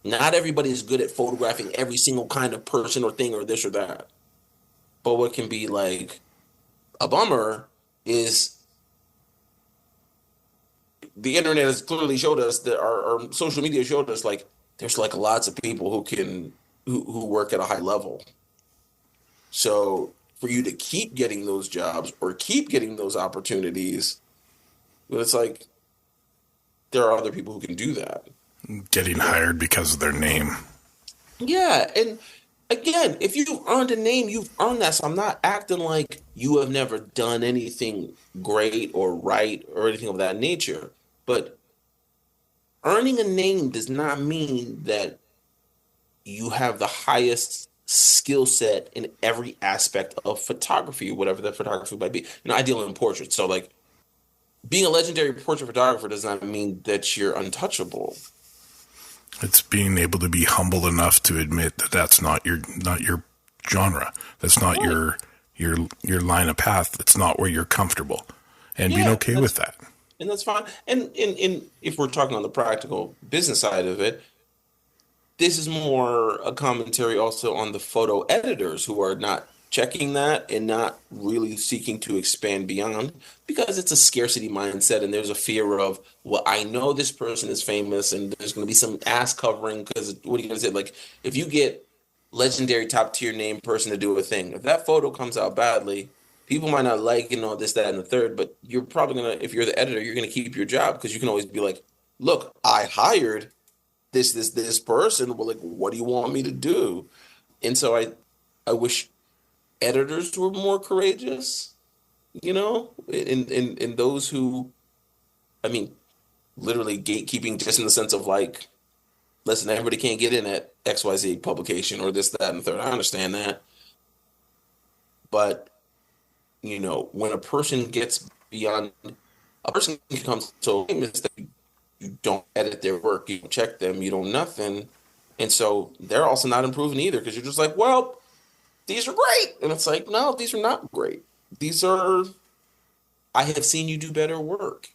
Not everybody is good at photographing every single kind of person or thing or this or that. But what can be like a bummer is the internet has clearly showed us that our social media showed us like there's like lots of people who work at a high level. So for you to keep getting those jobs or keep getting those opportunities, well, it's like there are other people who can do that. Getting hired because of their name. Yeah, and again, if you've earned a name, you've earned that. So I'm not acting like you have never done anything great or right or anything of that nature. But earning a name does not mean that you have the highest skill set in every aspect of photography, whatever that photography might be. I deal in portraits. So like being a legendary portrait photographer does not mean that you're untouchable. It's being able to be humble enough to admit that that's not your genre. That's not Right. your line of path. That's not where you're comfortable, and being Yeah, okay with that. and that's fine. And if we're talking on the practical business side of it, this is more a commentary also on the photo editors who are not checking that and not really seeking to expand beyond, because it's a scarcity mindset and there's a fear of, well, I know this person is famous and there's going to be some ass covering, because what are you going to say? Like, if you get legendary top tier name person to do a thing, if that photo comes out badly, people might not like, this, that, and the third, but you're probably going to, if you're the editor, you're going to keep your job, because you can always be like, look, I hired this person. Well, like, what do you want me to do? And so I wish editors were more courageous, in those who, I mean, literally gatekeeping, just in the sense of like, listen, everybody can't get in at XYZ publication or this, that, and the third. I understand that. But, when a person gets beyond, a person becomes so famous that you don't edit their work, you don't check them, you don't nothing. And so they're also not improving either, because you're just like, well, these are great. And it's like, no, these are not great. I have seen you do better work.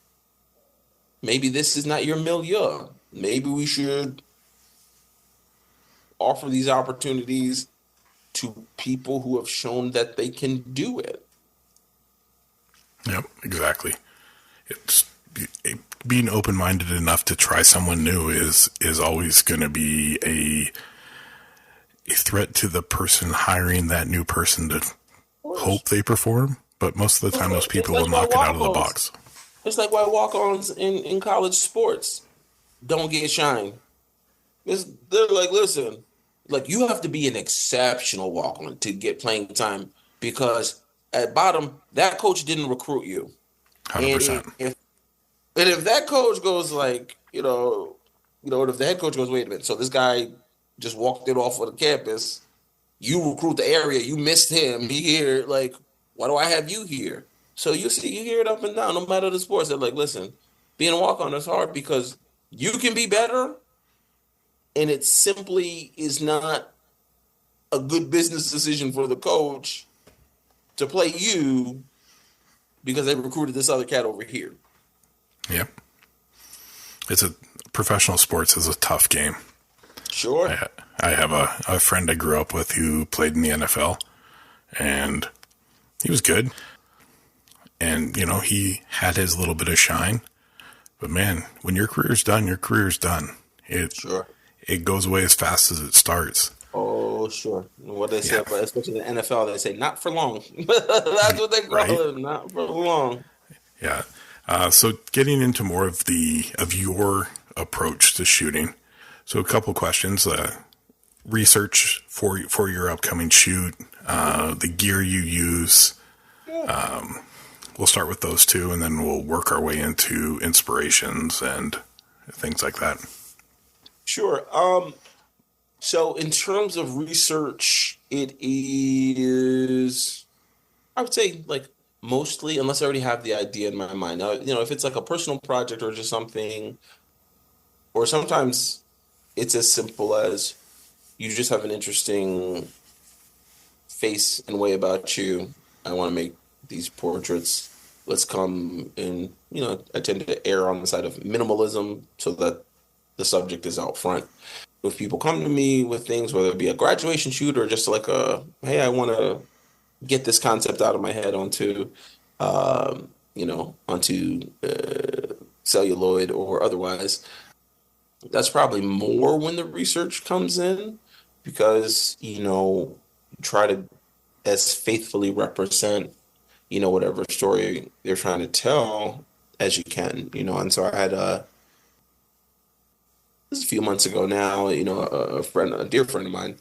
Maybe this is not your milieu. Maybe we should offer these opportunities to people who have shown that they can do it. Yep, exactly. It's being open-minded enough to try someone new is always going to be a threat to the person hiring that new person to hope they perform. But most of the time, those people will knock it out of the box. It's like why walk-ons in college sports don't get shine. They're like, listen, like, you have to be an exceptional walk-on to get playing time, because at bottom, that coach didn't recruit you. 100%. And if that coach goes like, if the head coach goes, wait a minute, so this guy just walked it off of the campus, you recruit the area, you missed him, he here, like, why do I have you here? So you hear it up and down, no matter the sports. They're like, listen, being a walk-on is hard because you can be better, and it simply is not a good business decision for the coach to play you because they recruited this other cat over here. Yep. Professional sports is a tough game. Sure. I have a friend I grew up with who played in the NFL, and he was good. And, he had his little bit of shine. But, man, when your career's done, your career's done. Sure. It goes away as fast as it starts. Oh, sure. What they say, but especially in the NFL, they say, not for long. That's what they call it, not for long. Yeah. So getting into more of your approach to shooting. So a couple questions. Research for your upcoming shoot, the gear you use. We'll start with those two, and then we'll work our way into inspirations and things like that. Sure. So in terms of research, it is, I would say, like, mostly, unless I already have the idea in my mind. Now, if it's like a personal project or just something, or sometimes it's as simple as you just have an interesting face and way about you. I want to make these portraits. Let's come in, I tend to err on the side of minimalism so that the subject is out front. If people come to me with things, whether it be a graduation shoot or just like hey, I want to get this concept out of my head onto celluloid or otherwise, that's probably more when the research comes in, because, try to as faithfully represent, whatever story they're trying to tell as you can, and so I had this is a few months ago now, a dear friend of mine,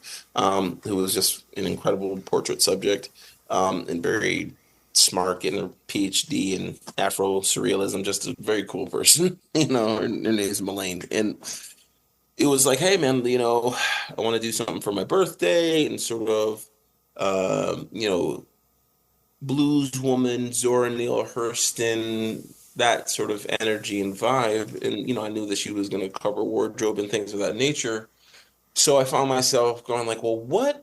who was just an incredible portrait subject, and very smart, getting a PhD in Afro surrealism, just a very cool person, her name is Melaine. And it was like, hey man, I want to do something for my birthday, and sort of, blues woman, Zora Neale Hurston, that sort of energy and vibe. And, I knew that she was going to cover wardrobe and things of that nature. So I found myself going like, well, what,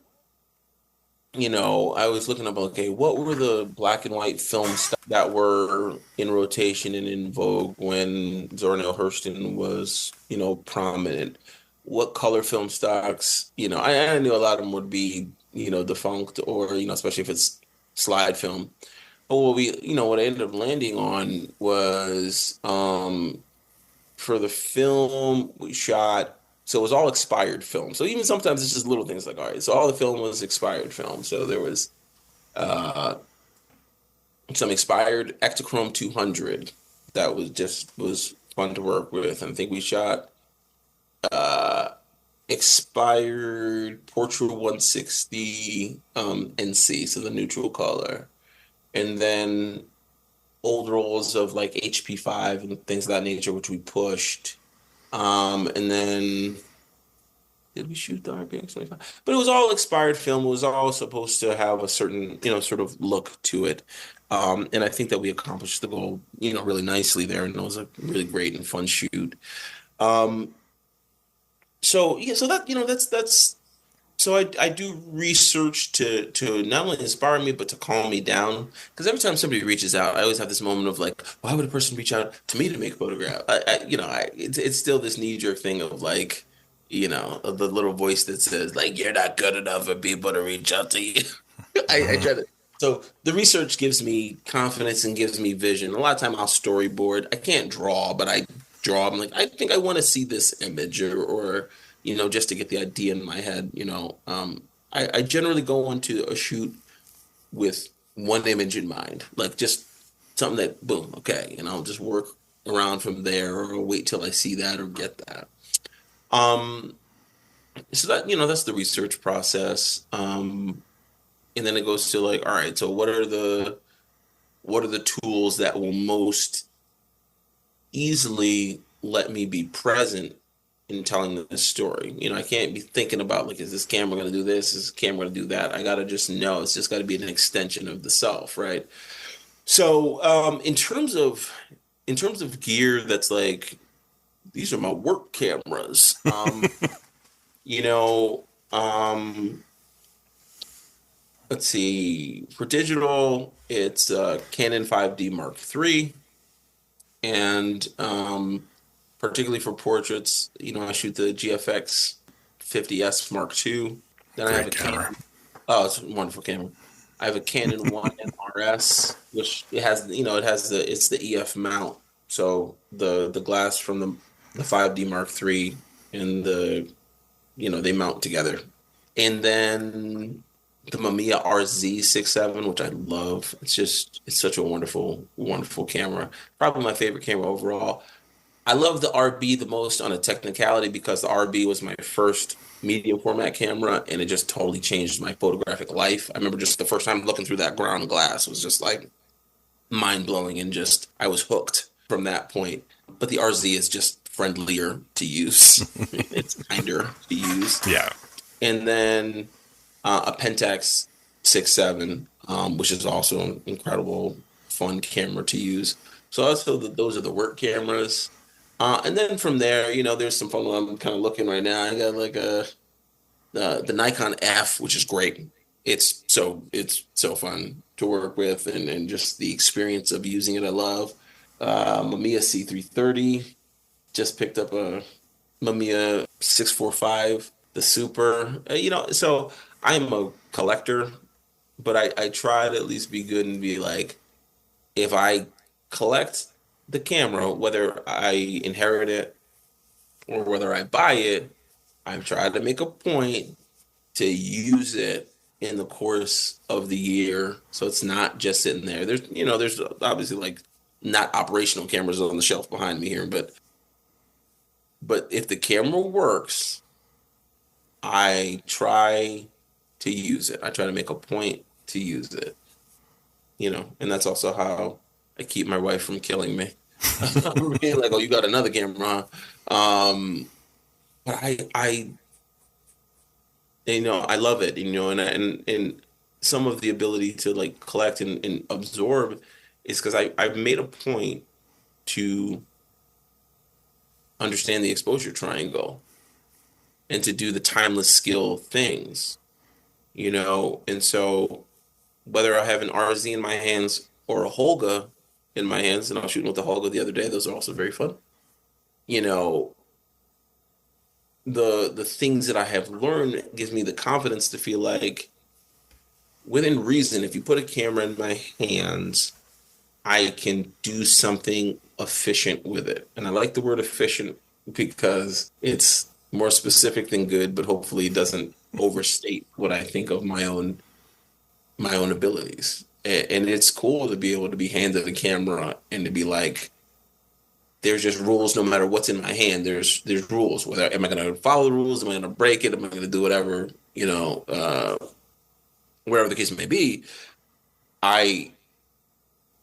I was looking up, okay, what were the black and white films that were in rotation and in vogue when Zora Neale Hurston was, prominent? what color film stocks, I knew a lot of them would be, defunct or, especially if it's slide film. But what I ended up landing on was for the film we shot, so it was all expired film. So even sometimes it's just little things like, all right, so all the film was expired film. So there was uh, some expired Ektachrome 200 that was fun to work with. And I think we shot uh, expired Portrait 160 NC, so the neutral color, and then old rolls of like HP5 and things of that nature, which we pushed. And then did we shoot the RPX 25? But it was all expired film. It was all supposed to have a certain, sort of look to it. And I think that we accomplished the goal, really nicely there. And it was a really great and fun shoot. Um, so yeah, so that, that's so I do research to not only inspire me, but to calm me down. Because every time somebody reaches out, I always have this moment of like, why would a person reach out to me to make a photograph? It's still this knee-jerk thing of like, of the little voice that says like, you're not good enough for people to reach out to you. I try to. So the research gives me confidence and gives me vision. A lot of time I'll storyboard. I can't draw, but I draw. I'm like, I think I want to see this image or just to get the idea in my head. I generally go into a shoot with one image in mind, like just something that, boom, okay, and I'll just work around from there or wait till I see that or get that. Um, so that's the research process. And then it goes to like, all right, so what are the tools that will most easily let me be present in telling this story? I can't be thinking about like, is this camera going to do this? Is this camera going to do that? I got to just know it's just got to be an extension of the self, right? So, in terms of gear, that's like these are my work cameras. You know, let's see. For digital, it's Canon 5D Mark III, and particularly for portraits, I shoot the GFX 50S Mark II. Then I have a Canon. Oh, it's a wonderful camera. I have a Canon 1N RS, which it's the EF mount. So the glass from the 5D Mark III and they mount together. And then the Mamiya RZ67, which I love. It's such a wonderful, wonderful camera. Probably my favorite camera overall. I love the RB the most on a technicality because the RB was my first medium format camera and it just totally changed my photographic life. I remember just the first time looking through that ground glass was just like mind blowing and just I was hooked from that point. But the RZ is just friendlier to use. It's kinder to use. Yeah. And then a Pentax 6.7, which is also an incredible, fun camera to use. So also those are the work cameras. And then from there, there's some fun. I'm kind of looking right now. I got like the Nikon F, which is great. It's so fun to work with, and just the experience of using it, I love. Mamiya C330. Just picked up a Mamiya 645, the Super. So I'm a collector, but I try to at least be good and be like, if I collect the camera, whether I inherit it or whether I buy it, I'm trying to make a point to use it in the course of the year. So it's not just sitting there. There's obviously like not operational cameras on the shelf behind me here, but if the camera works, I try to use it. I try to make a point to use it, and that's also how I keep my wife from killing me. Being like, oh, you got another camera, huh? But I love it, and some of the ability to like collect and absorb is because I've made a point to understand the exposure triangle and to do the timeless skill things, and so whether I have an RZ in my hands or a Holga in my hands, and I was shooting with the Holga the other day, those are also very fun. the things that I have learned gives me the confidence to feel like, within reason, if you put a camera in my hands, I can do something efficient with it. And I like the word efficient because it's more specific than good, but hopefully it doesn't overstate what I think of my own abilities. And it's cool to be able to be handed a camera and to be like, there's just rules no matter what's in my hand. There's rules. Whether am I going to follow the rules? Am I going to break it? Am I going to do whatever? Wherever the case may be.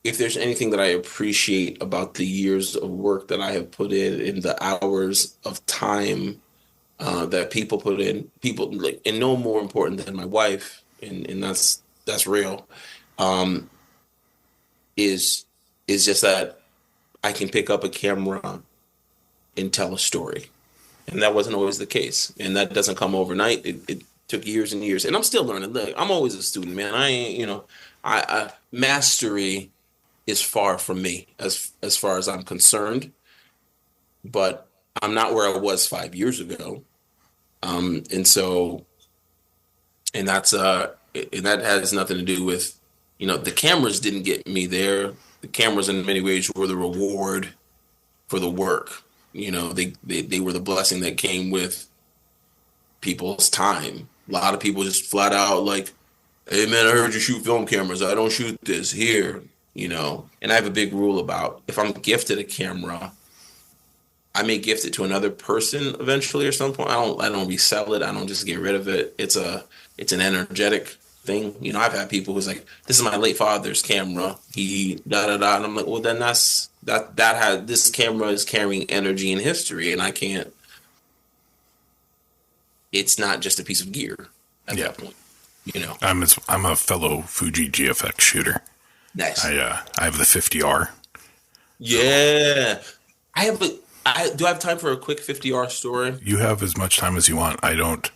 If there's anything that I appreciate about the years of work that I have put in the hours of time that people put in, people like, and no more important than my wife, and that's real, is just that I can pick up a camera and tell a story. And that wasn't always the case. And that doesn't come overnight. It took years and years. And I'm still learning. Look, I'm always a student, man. I ain't, mastery is far from me as far as I'm concerned. But I'm not where I was 5 years ago. And that has nothing to do with, the cameras didn't get me there. The cameras in many ways were the reward for the work. They were the blessing that came with people's time. A lot of people just flat out like, hey man, I heard you shoot film cameras. I don't shoot this here, And I have a big rule about, if I'm gifted a camera, I may gift it to another person eventually or some point. I don't resell it. I don't just get rid of it. It's an energetic thing. I've had people who's like, this is my late father's camera. He and I'm like, well, then this camera is carrying energy and history, and I can't. It's not just a piece of gear at that point. I'm a fellow Fuji GFX shooter. Nice. I have the 50R. Yeah, do I have time for a quick 50R story? You have as much time as you want. I don't.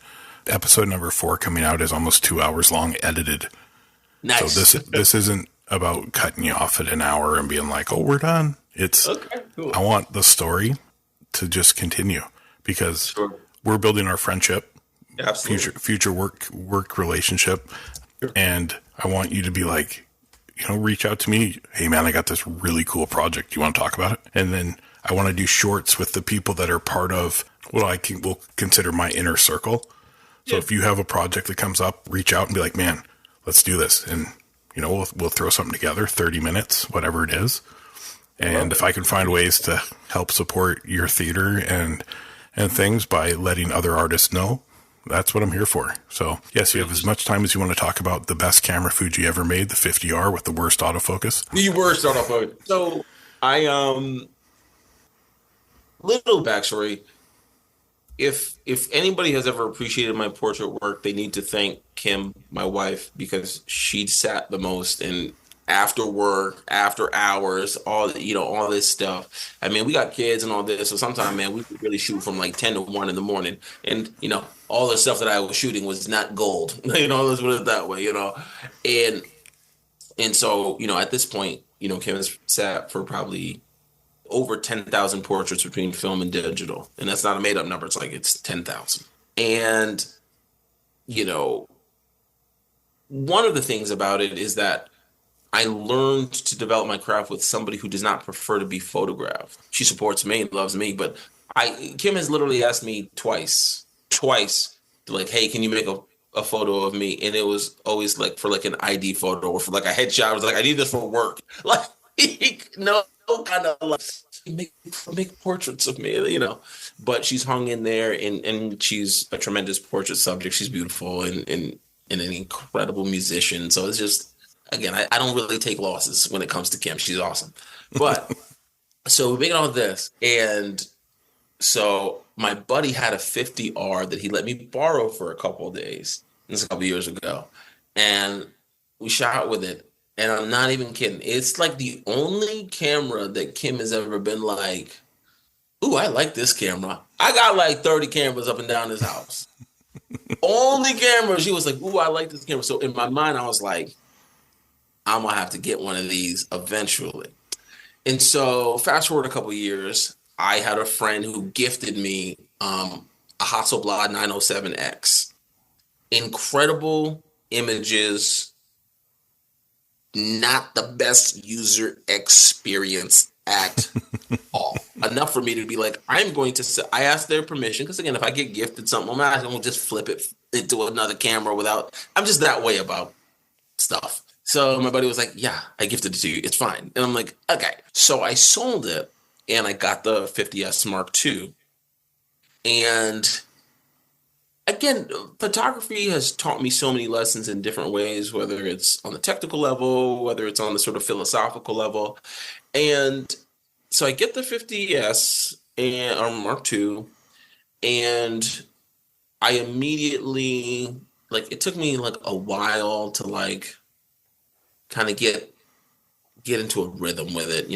Episode number 4 coming out is almost 2 hours long, edited. Nice. So this isn't about cutting you off at an hour and being like, oh, we're done. It's okay, cool. I want the story to just continue because we're building our friendship, future work relationship, and I want you to be like, reach out to me. Hey man, I got this really cool project. You want to talk about it? And then I want to do shorts with the people that are part of what will consider my inner circle. So if you have a project that comes up, reach out and be like, man, let's do this. And, we'll throw something together, 30 minutes, whatever it is. And if I can find ways to help support your theater and things by letting other artists know, that's what I'm here for. So yes, you have as much time as you want to talk about the best camera Fuji ever made, the 50R with the worst autofocus. The worst autofocus. So little backstory. If anybody has ever appreciated my portrait work, they need to thank Kim, my wife, because she sat the most, and after work, after hours, all this stuff. I mean, we got kids and all this, so sometimes, man, we could really shoot from like 10 to 1 in the morning, and all the stuff that I was shooting was not gold. Let's put it that way. And so at this point, Kim has sat for probably over 10,000 portraits between film and digital. And that's not a made up number. It's 10,000. And, one of the things about it is that I learned to develop my craft with somebody who does not prefer to be photographed. She supports me and loves me, but Kim has literally asked me twice, like, hey, can you make a photo of me? And it was always like for like an ID photo or for like a headshot. I was like, I need this for work. Like, no. Kind of like make portraits of me, but she's hung in there and she's a tremendous portrait subject. She's beautiful and an incredible musician. So it's just, again, I don't really take losses when it comes to Kim. She's awesome. But so we're making all this. And so my buddy had a 50R that he let me borrow for a couple of days. This is a couple of years ago. And we shot with it. And I'm not even kidding. It's like the only camera that Kim has ever been like, ooh, I like this camera. I got like 30 cameras up and down this house. Only camera. She was like, ooh, I like this camera. So in my mind, I was like, I'm going to have to get one of these eventually. And so fast forward a couple of years, I had a friend who gifted me a a Hasselblad 907X. Incredible images, not the best user experience at all. Enough for me to be like, I'm going to, I asked their permission, because again, if I get gifted something, I'm not going to just flip it into another camera without, I'm just that way about stuff. So my buddy was like, yeah, I gifted it to you. It's fine. And I'm like, okay. So I sold it and I got the 50S Mark II. And again, photography has taught me so many lessons in different ways, whether it's on the technical level, whether it's on the sort of philosophical level. And so I get the 50S and or Mark II, and I immediately, like, it took me like a while to like kind of get into a rhythm with it,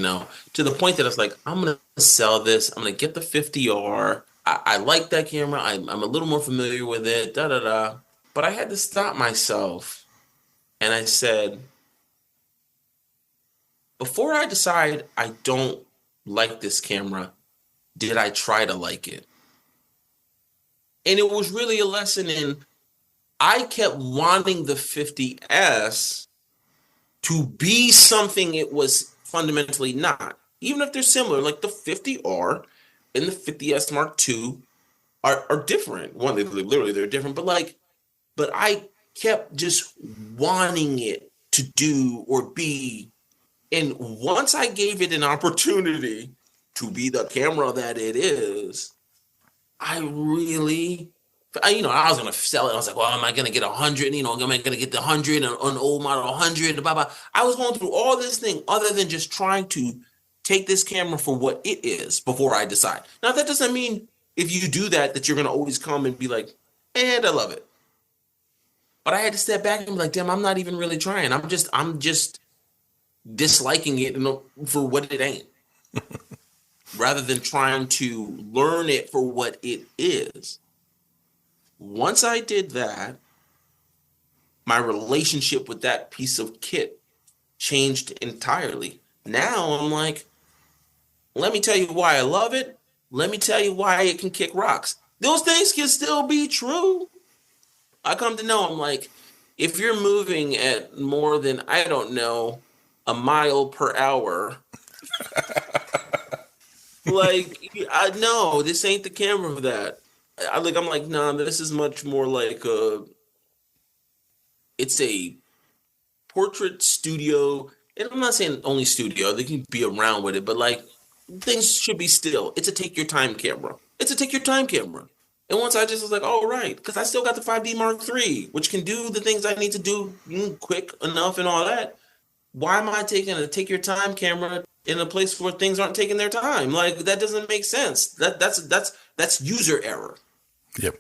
to the point that it's like, I'm going to sell this. I'm going to get the 50R. I like that camera. I'm a little more familiar with it, But I had to stop myself. And I said, before I decide I don't like this camera, did I try to like it? And it was really a lesson in, I kept wanting the 50S to be something it was fundamentally not. Even if they're similar, like the 50R and the 50S Mark II are different. One, they're different, but I kept just wanting it to do or be. And once I gave it an opportunity to be the camera that it is, I really, I was going to sell it. I was like, well, am I going to get 100? Am I going to get the 100, an old model 100, blah, blah. I was going through all this thing other than just trying to take this camera for what it is before I decide. Now, that doesn't mean if you do that you're going to always come and be like, and I love it. But I had to step back and be like, damn, I'm not even really trying. I'm just disliking it for what it ain't. Rather than trying to learn it for what it is. Once I did that, my relationship with that piece of kit changed entirely. Now I'm like, let me tell you why I love it. Let me tell you why it can kick rocks. Those things can still be true. I come to know, I'm like, if you're moving at more than, I don't know, a mile per hour, like, I know this ain't the camera for that. I'm like, nah, this is much more like it's a portrait studio. And I'm not saying only studio, they can be around with it, but like, things should be still. It's a take your time camera. And once I just was like, oh, right, because I still got the 5D Mark III, which can do the things I need to do quick enough and all that. Why am I taking a take your time camera in a place where things aren't taking their time? Like, that doesn't make sense. That's user error. Yep.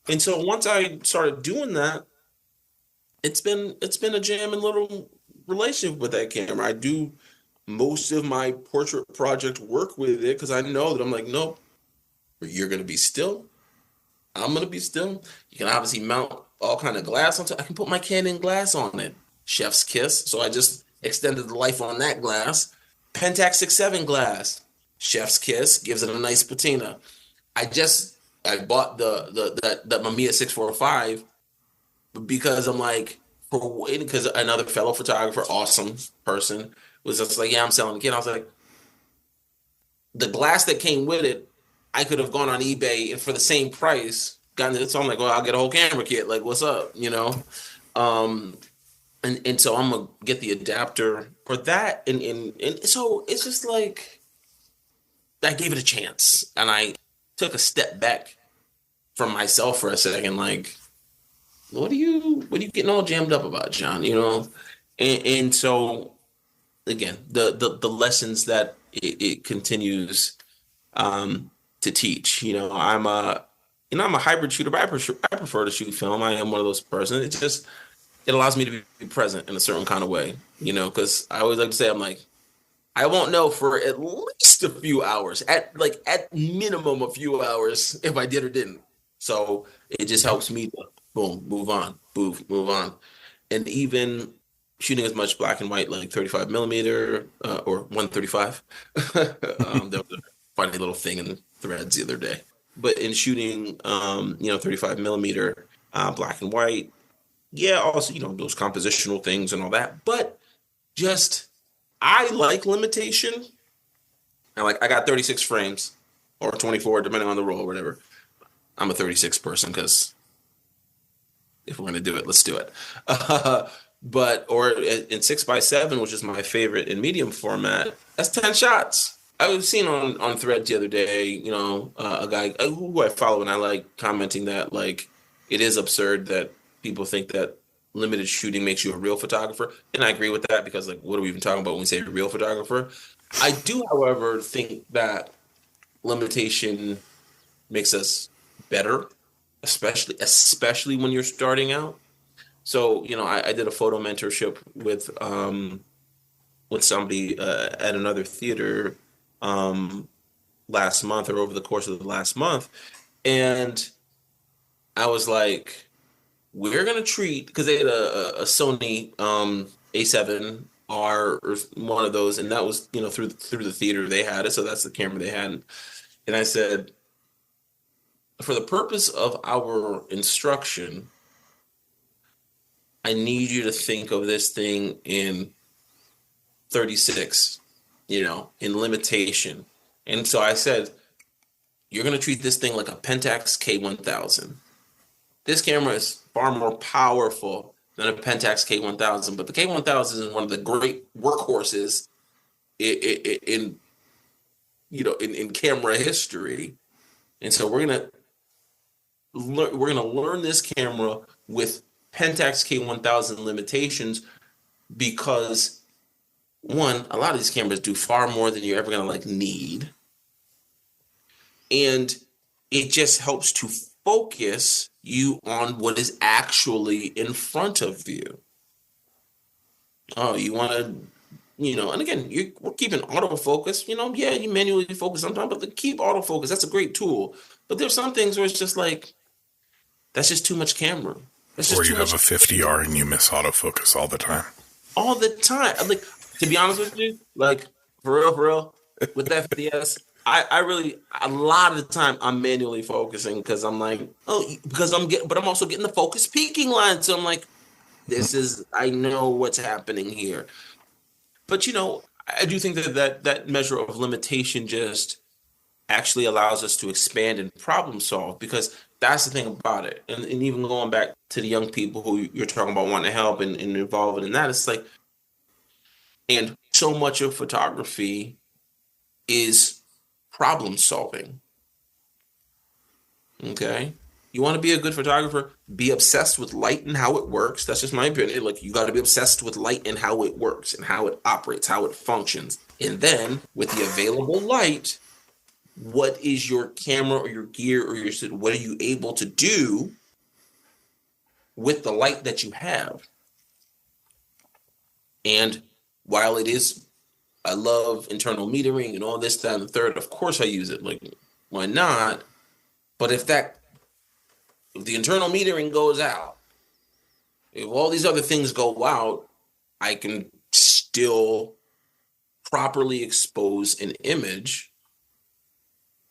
And so once I started doing that, it's been a jamming little relationship with that camera. I do most of my portrait project work with it because I know that I'm like, nope, you're going to be still. I'm going to be still. You can obviously mount all kind of glass onto it. I can put my Canon glass on it. Chef's kiss. So I just extended the life on that glass. Pentax 6.7 glass. Chef's kiss. Gives it a nice patina. I bought the Mamiya 645 because I'm like, because another fellow photographer, awesome person, was just like, yeah, I'm selling the kit. I was like, the glass that came with it, I could have gone on eBay and for the same price gotten it. So I'm like, well, I'll get a whole camera kit. Like, what's up? And so I'm gonna get the adapter for that. And so it's just like, I gave it a chance and I took a step back from myself for a second. Like, what are you getting all jammed up about, John? And so again, the lessons that it continues to teach. I'm a hybrid shooter, but I prefer to shoot film. I am one of those persons. It allows me to be present in a certain kind of way, because I always like to say, I'm like, I won't know for at least a few hours, at minimum a few hours, if I did or didn't. So it just helps me to boom, move on. And even shooting as much black and white, like 35 millimeter or 135. There was a funny little thing in the threads the other day. but in shooting, 35 millimeter, black and white, yeah, also, those compositional things and all that, but just, I like limitation. I got 36 frames or 24, depending on the roll or whatever. I'm a 36 person because if we're going to do it, let's do it. Or in 6x7, which is my favorite in medium format, that's 10 shots. I was seeing on Threads the other day, a guy who I follow, and I like commenting that, like, it is absurd that people think that limited shooting makes you a real photographer. And I agree with that because, like, what are we even talking about when we say real photographer? I do, however, think that limitation makes us better, especially when you're starting out. So, I did a photo mentorship with somebody at another theater last month, or over the course of the last month. And I was like, we're going to treat, because they had a Sony A7R or one of those, and that was, through the theater they had it. So that's the camera they had. And I said, for the purpose of our instruction, I need you to think of this thing in 36, in limitation. And so I said, you're going to treat this thing like a Pentax K1000. This camera is far more powerful than a Pentax K1000, but the K1000 is one of the great workhorses in camera history. And so we're going to learn this camera with Pentax K1000 limitations, because one, a lot of these cameras do far more than you're ever going to need. And it just helps to focus you on what is actually in front of you. Oh, you want to, and again, we're keeping autofocus, you manually focus sometimes, but keep autofocus. That's a great tool. But there's some things where it's just like, that's just too much camera. Or you have a 50R and you miss autofocus all the time. All the time. Like, to be honest with you, like, for real, with that 50S, I really, a lot of the time, I'm manually focusing because I'm like, but I'm also getting the focus peaking line. So I'm like, I know what's happening here. But, I do think that measure of limitation just actually allows us to expand and problem solve, because that's the thing about it. And even going back to the young people who you're talking about wanting to help and involved in that, it's like, and so much of photography is problem solving. Okay? You want to be a good photographer, be obsessed with light and how it works. That's just my opinion. Like, you got to be obsessed with light and how it works and how it operates, how it functions. And then with the available light, what is your camera or your gear or what are you able to do with the light that you have? And while I love internal metering and all this, that, and the third, of course I use it. Like, why not? But if the internal metering goes out, if all these other things go out, I can still properly expose an image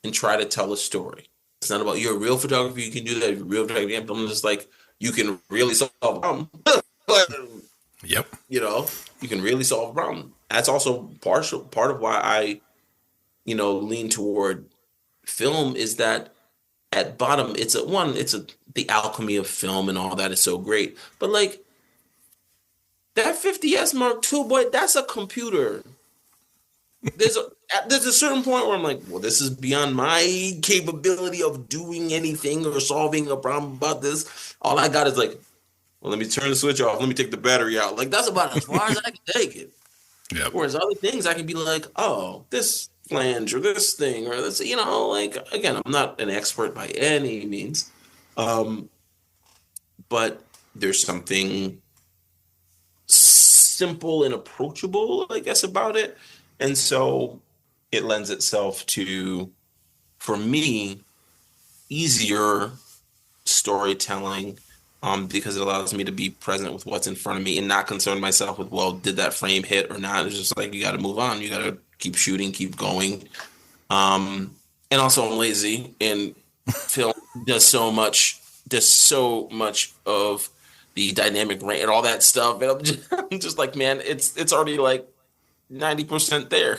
and try to tell a story. It's not about, you're a real photographer, you can do that. You're a real photographer, I'm just like, you can really solve a problem. Yep. You can really solve a problem. That's also part of why I, lean toward film, is that at bottom, it's the alchemy of film and all that is so great. But like that 50S Mark II, boy, that's a computer. There's a certain point where I'm like, well, this is beyond my capability of doing anything or solving a problem about this. All I got is like, well, let me turn the switch off. Let me take the battery out. Like, that's about as far as I can take it. Yep. Whereas other things, I can be like, oh, this flange or this thing or this, like, again, I'm not an expert by any means. But there's something simple and approachable, I guess, about it. And so it lends itself to, for me, easier storytelling, because it allows me to be present with what's in front of me and not concern myself with, well, did that frame hit or not? It's just like, you got to move on. You got to keep shooting, keep going. And also I'm lazy. And film does so much of the dynamic range and all that stuff. And I'm just like, man, it's already like 90% there.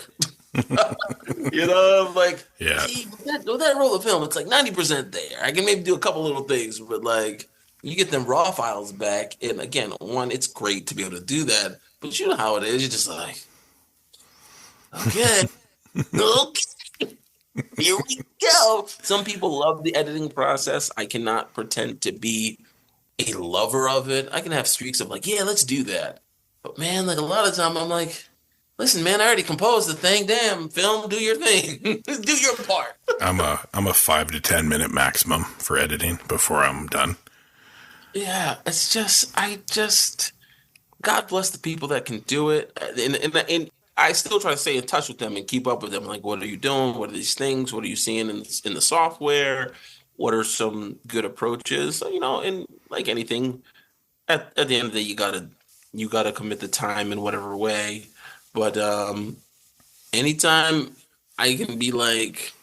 Like, Yeah. gee, with that roll of film, it's like 90% there. I can maybe do a couple little things, but like you get them raw files back, and again, one, it's great to be able to do that, but you know how it is. You're just like, okay, okay, here we go. Some people love the editing process. I cannot pretend to be a lover of it. I can have streaks of like, yeah, let's do that. But man, like a lot of time, I'm like, listen, man, I already composed the thing. Damn, film, do your thing. Do your part. I'm a 5 to 10 minute maximum for editing before I'm done. Yeah, God bless the people that can do it. And I still try to stay in touch with them and keep up with them. Like, what are you doing? What are these things? What are you seeing in the software? What are some good approaches? So, and like anything, at the end of the day, you gotta commit the time in whatever way. But anytime I can be like,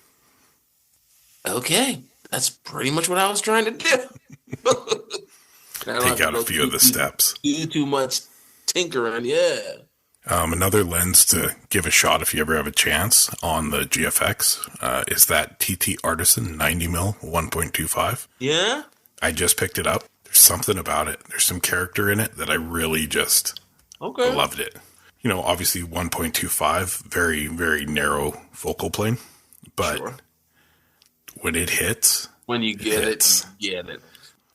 okay, that's pretty much what I was trying to do. Take out a few of the steps. Do too much tinkering, yeah. Another lens to give a shot if you ever have a chance on the GFX is that TT Artisan 90mm 1.25. Yeah? I just picked it up. There's something about it. There's some character in it that I really just loved it. Obviously 1.25, very, very narrow focal plane. But when it hits... When you get it, you get it.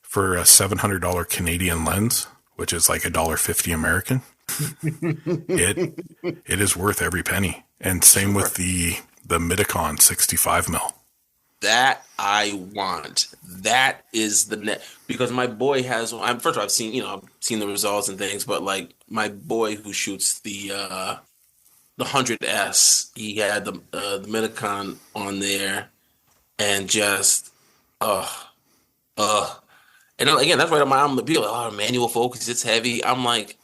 For a $700 Canadian lens, which is like $1.50 American, it is worth every penny. And same with the Midicon 65mm. That I want. That is the net, because my boy has. First of all, I've seen the results and things, but like my boy who shoots the 100S, he had the Midicon on there, and just and again, that's right on my arm. People like, oh, manual focus, it's heavy. I'm like,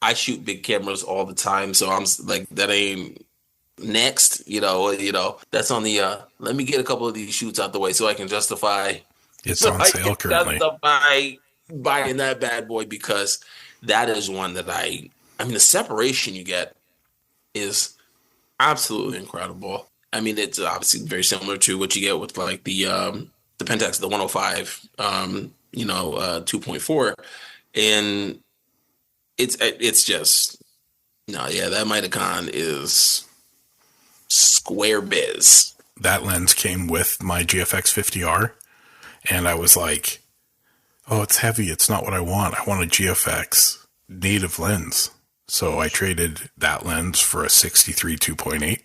I shoot big cameras all the time, so I'm like, that ain't next. That's on the. Let me get a couple of these shoots out the way so I can justify. It's on sale currently. Justify buying that bad boy, because that is one that I mean, the separation you get is absolutely incredible. I mean, it's obviously very similar to what you get with like the Pentax, the 105. 2.4, and it's just that Mitacon is square biz. That lens came with my GFX 50R, and I was like, oh, it's heavy, it's not what I want. I want a GFX native lens. So I traded that lens for a 63 2.8.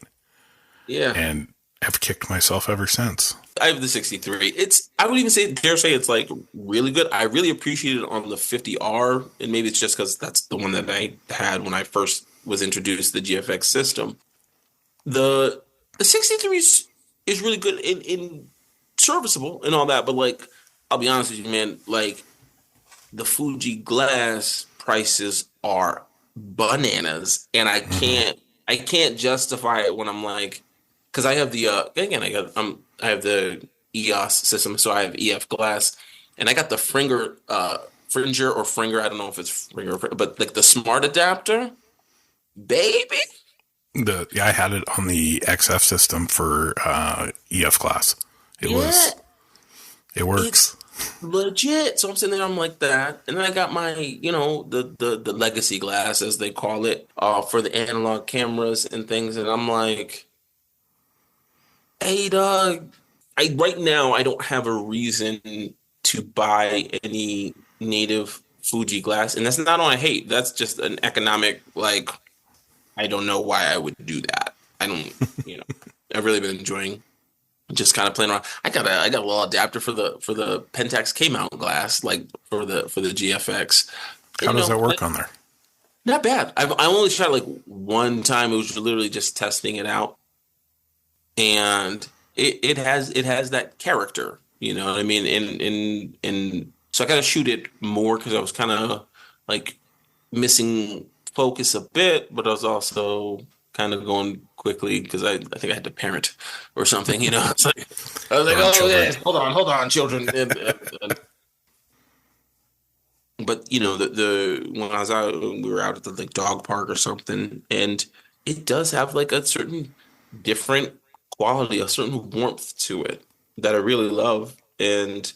Yeah, and have kicked myself ever since. I have the 63. I would even dare say it's like really good. I really appreciate it on the 50R, and maybe it's just because that's the one that I had when I first was introduced to the GFX system. The 63 is really good in serviceable and all that, but like, I'll be honest with you, man, like the Fuji glass prices are bananas, and I can't justify it when I'm like, because I have the I have the EOS system, so I have EF glass, and I got the Fringer, I don't know if it's Fringer, but like the smart adapter, baby. I had it on the XF system for EF glass. It works. It's legit. So I'm sitting there, I'm like that, and then I got my, the legacy glass, as they call it, for the analog cameras and things, and I'm like, hey, dog, right now I don't have a reason to buy any native Fuji glass, and that's not on a hate. That's just an economic, like, I don't know why I would do that. I don't, I've really been enjoying just kind of playing around. I got a little adapter for the Pentax K-mount glass, like for the GFX. How does that work on there? Not bad. I only shot like one time. It was literally just testing it out. And it has that character, you know what I mean? And so I got to shoot it more because I was kind of like missing focus a bit, but I was also kind of going quickly because I think I had to parent or something, you know. It's like I was like, Darn oh children. yes, hold on, children. But you know, the when I was out, we were out at the like dog park or something, and it does have like a certain different quality, a certain warmth to it that I really love. And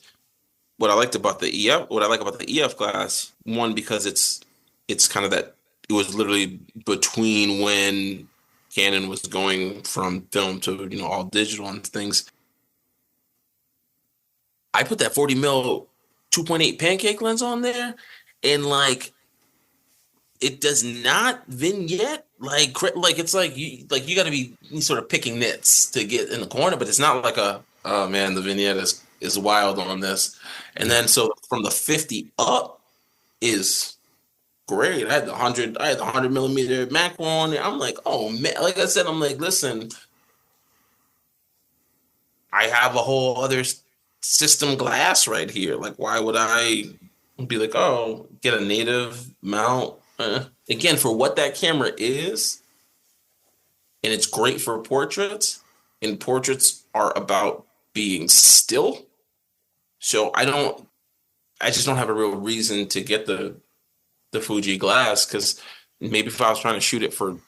what I liked about the EF, what I like about the EF glass, one because it's kind of that it was literally between when Canon was going from film to all digital and things. I put that 40 mil 2.8 pancake lens on there, and like it does not vignette like it's like you got to be sort of picking nits to get in the corner, but it's not like a oh man the vignette is wild on this. And then so from the 50 up is great. I had the 100 millimeter macro on it. I'm like, oh man, like I said, I'm like, listen, I have a whole other system glass right here. Like, why would I be like, oh, get a native mount? Again, for what that camera is, and it's great for portraits, and portraits are about being still. So I just don't have a real reason to get the Fuji glass, because maybe if I was trying to shoot it for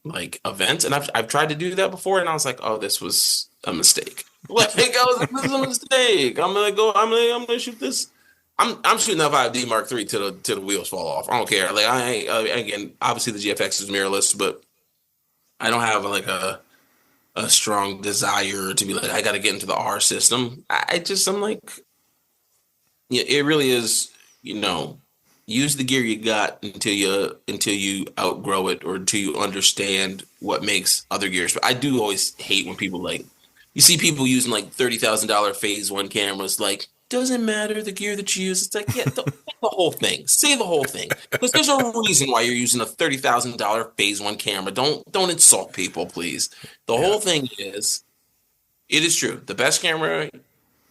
like events, and I've tried to do that before, and I was like, oh, this was a mistake. Like, this is a mistake. I'm gonna shoot this. I'm shooting that 5D Mark III till the wheels fall off. I don't care. Like again, obviously the GFX is mirrorless, but I don't have like a strong desire to be like I got to get into the R system. I'm like, yeah, it really is. Use the gear you got until you outgrow it or until you understand what makes other gears. But I do always hate when people like you see people using like $30,000 phase one cameras. Like, doesn't matter the gear that you use. It's like, yeah, the whole thing. Say the whole thing, because there's a reason why you're using a $30,000 phase one camera. Don't insult people, please. The whole thing is, it is true. The best camera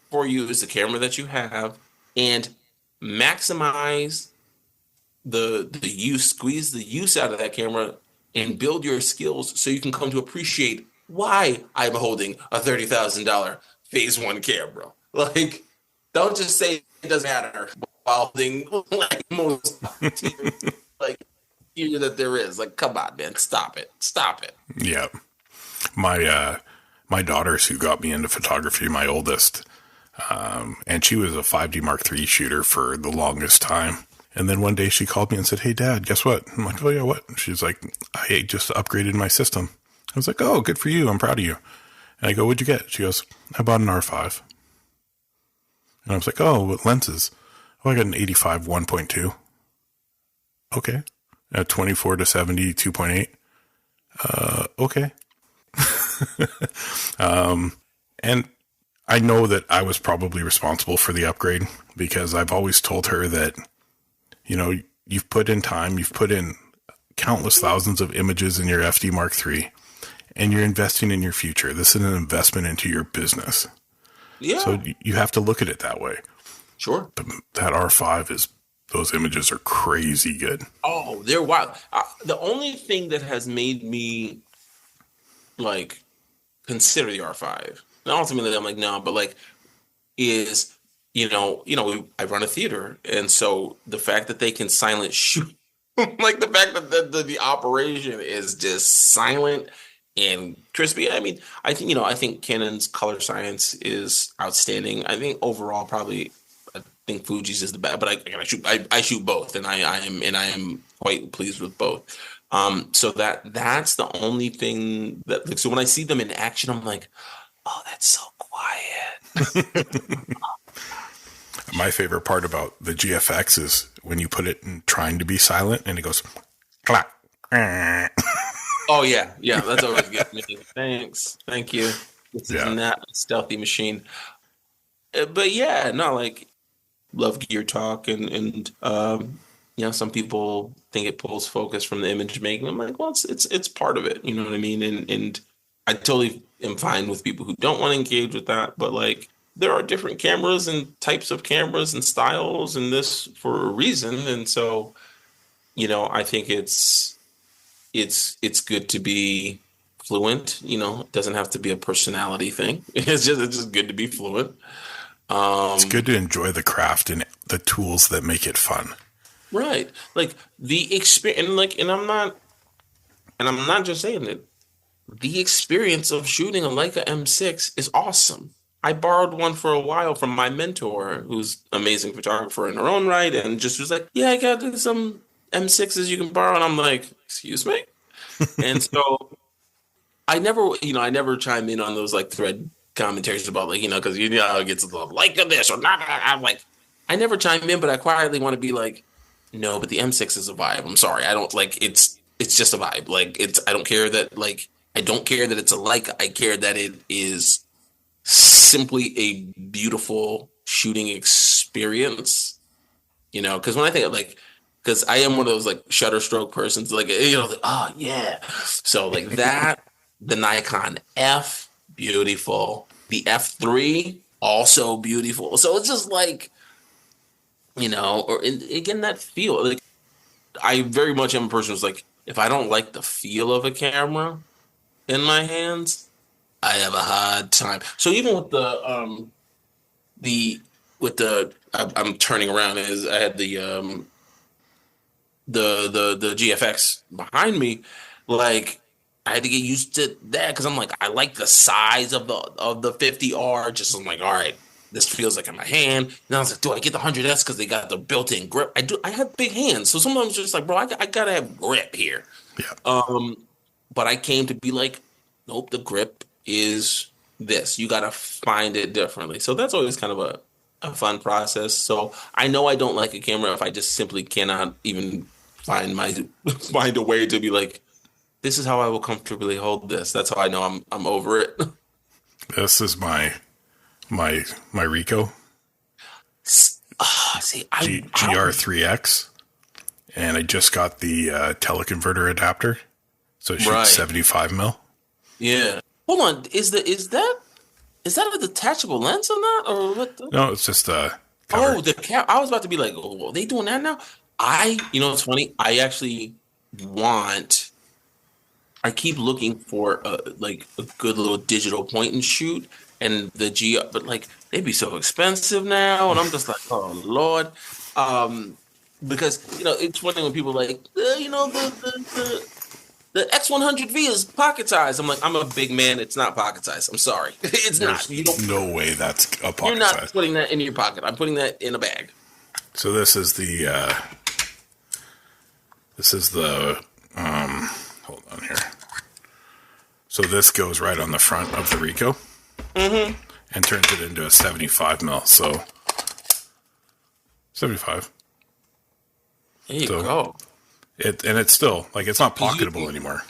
for you is the camera that you have, and maximize the use, squeeze the use out of that camera, and build your skills so you can come to appreciate why I'm holding a $30,000 phase one camera. Like, don't just say it doesn't matter while holding like most like gear that there is. Like, come on, man, stop it. Yeah, my daughters who got me into photography, my oldest, and she was a 5D Mark III shooter for the longest time. And then one day she called me and said, "Hey, Dad, guess what?" I'm like, "Oh, yeah, what?" She's like, "I just upgraded my system." I was like, "Oh, good for you. I'm proud of you." And I go, "What'd you get?" She goes, "I bought an R5. And I was like, "Oh, what lenses?" "Oh, I got an 85 1.2. "Okay." A 24 to 70 2.8. Okay. And I know that I was probably responsible for the upgrade, because I've always told her that, you've put in time, you've put in countless thousands of images in your FD Mark III, and you're investing in your future. This is an investment into your business. Yeah. So you have to look at it that way. Sure. But that R5 those images are crazy good. Oh, they're wild. The only thing that has made me like consider the R5, and ultimately I'm like, no, but like, is I run a theater, and so the fact that they can silent shoot, like the fact that the operation is just silent and crispy. I mean, I think Canon's color science is outstanding. I think overall, probably, I think Fuji's is the best. But I shoot both, and I am quite pleased with both. So that's the only thing that. Like, so when I see them in action, I'm like, oh, that's so quiet. My favorite part about the GFX is when you put it in trying to be silent and it goes clap. Oh yeah, that's always good. Thanks, thank you. This is not a stealthy machine. But yeah, no, like, love gear talk, and some people think it pulls focus from the image making. I'm like, well, it's part of it. You know what I mean? And I totally am fine with people who don't want to engage with that, but like, there are different cameras and types of cameras and styles, and this for a reason. And so, I think it's it's good to be fluent. It doesn't have to be a personality thing. It's just good to be fluent. It's good to enjoy the craft and the tools that make it fun. Right. Like the experience, and I'm not just saying it. The experience of shooting a Leica M6 is awesome. I borrowed one for a while from my mentor, who's an amazing photographer in her own right, and just was like, "Yeah, I got some M6s you can borrow." And I'm like, "Excuse me?" And so I never chime in on those like thread commentaries about because how it gets a little like this or not. I'm like, I never chime in, but I quietly want to be like, no, but the M6 is a vibe. I'm sorry, I don't like it's just a vibe. Like I don't care that I don't care that it's a like. I care that it is simply a beautiful shooting experience. Because when I think of because I am one of those shutter stroke persons, oh yeah. So that. The Nikon F, beautiful. The F3, also beautiful. So it's just again, that feel. I very much am a person who's if I don't like the feel of a camera in my hands, I have a hard time. So even with I'm turning around as I had the GFX behind me, I had to get used to that because I'm I like the size of the 50R. Just I'm all right, this feels like in my hand. And I was like, do I get the 100S because they got the built-in grip? I do. I have big hands, so sometimes it's just bro, I gotta have grip here. Yeah. But I came to be nope, the grip is this. You gotta find it differently. So that's always kind of a fun process. So I know I don't like a camera if I just simply cannot even find a way to be this is how I will comfortably hold this. That's how I know I'm over it. This is my Ricoh GR3X, and I just got the teleconverter adapter, so it shoots 75 mil. Yeah. Hold on. Is that a detachable lens on that, or what? No, it's just a cover. Oh, the cap. I was about to be are they doing that now? It's funny. I actually want. I keep looking for a good little digital point and shoot, and but they'd be so expensive now, and I'm just oh Lord, because it's funny when people the X100V is pocket size. I'm a big man. It's not pocket size. I'm sorry, it's not. No way that's a pocket size. You're not putting that in your pocket. I'm putting that in a bag. So this is the hold on here. So this goes right on the front of the Ricoh and turns it into a 75 mil. So 75. There you go. It's still it's not pocketable anymore.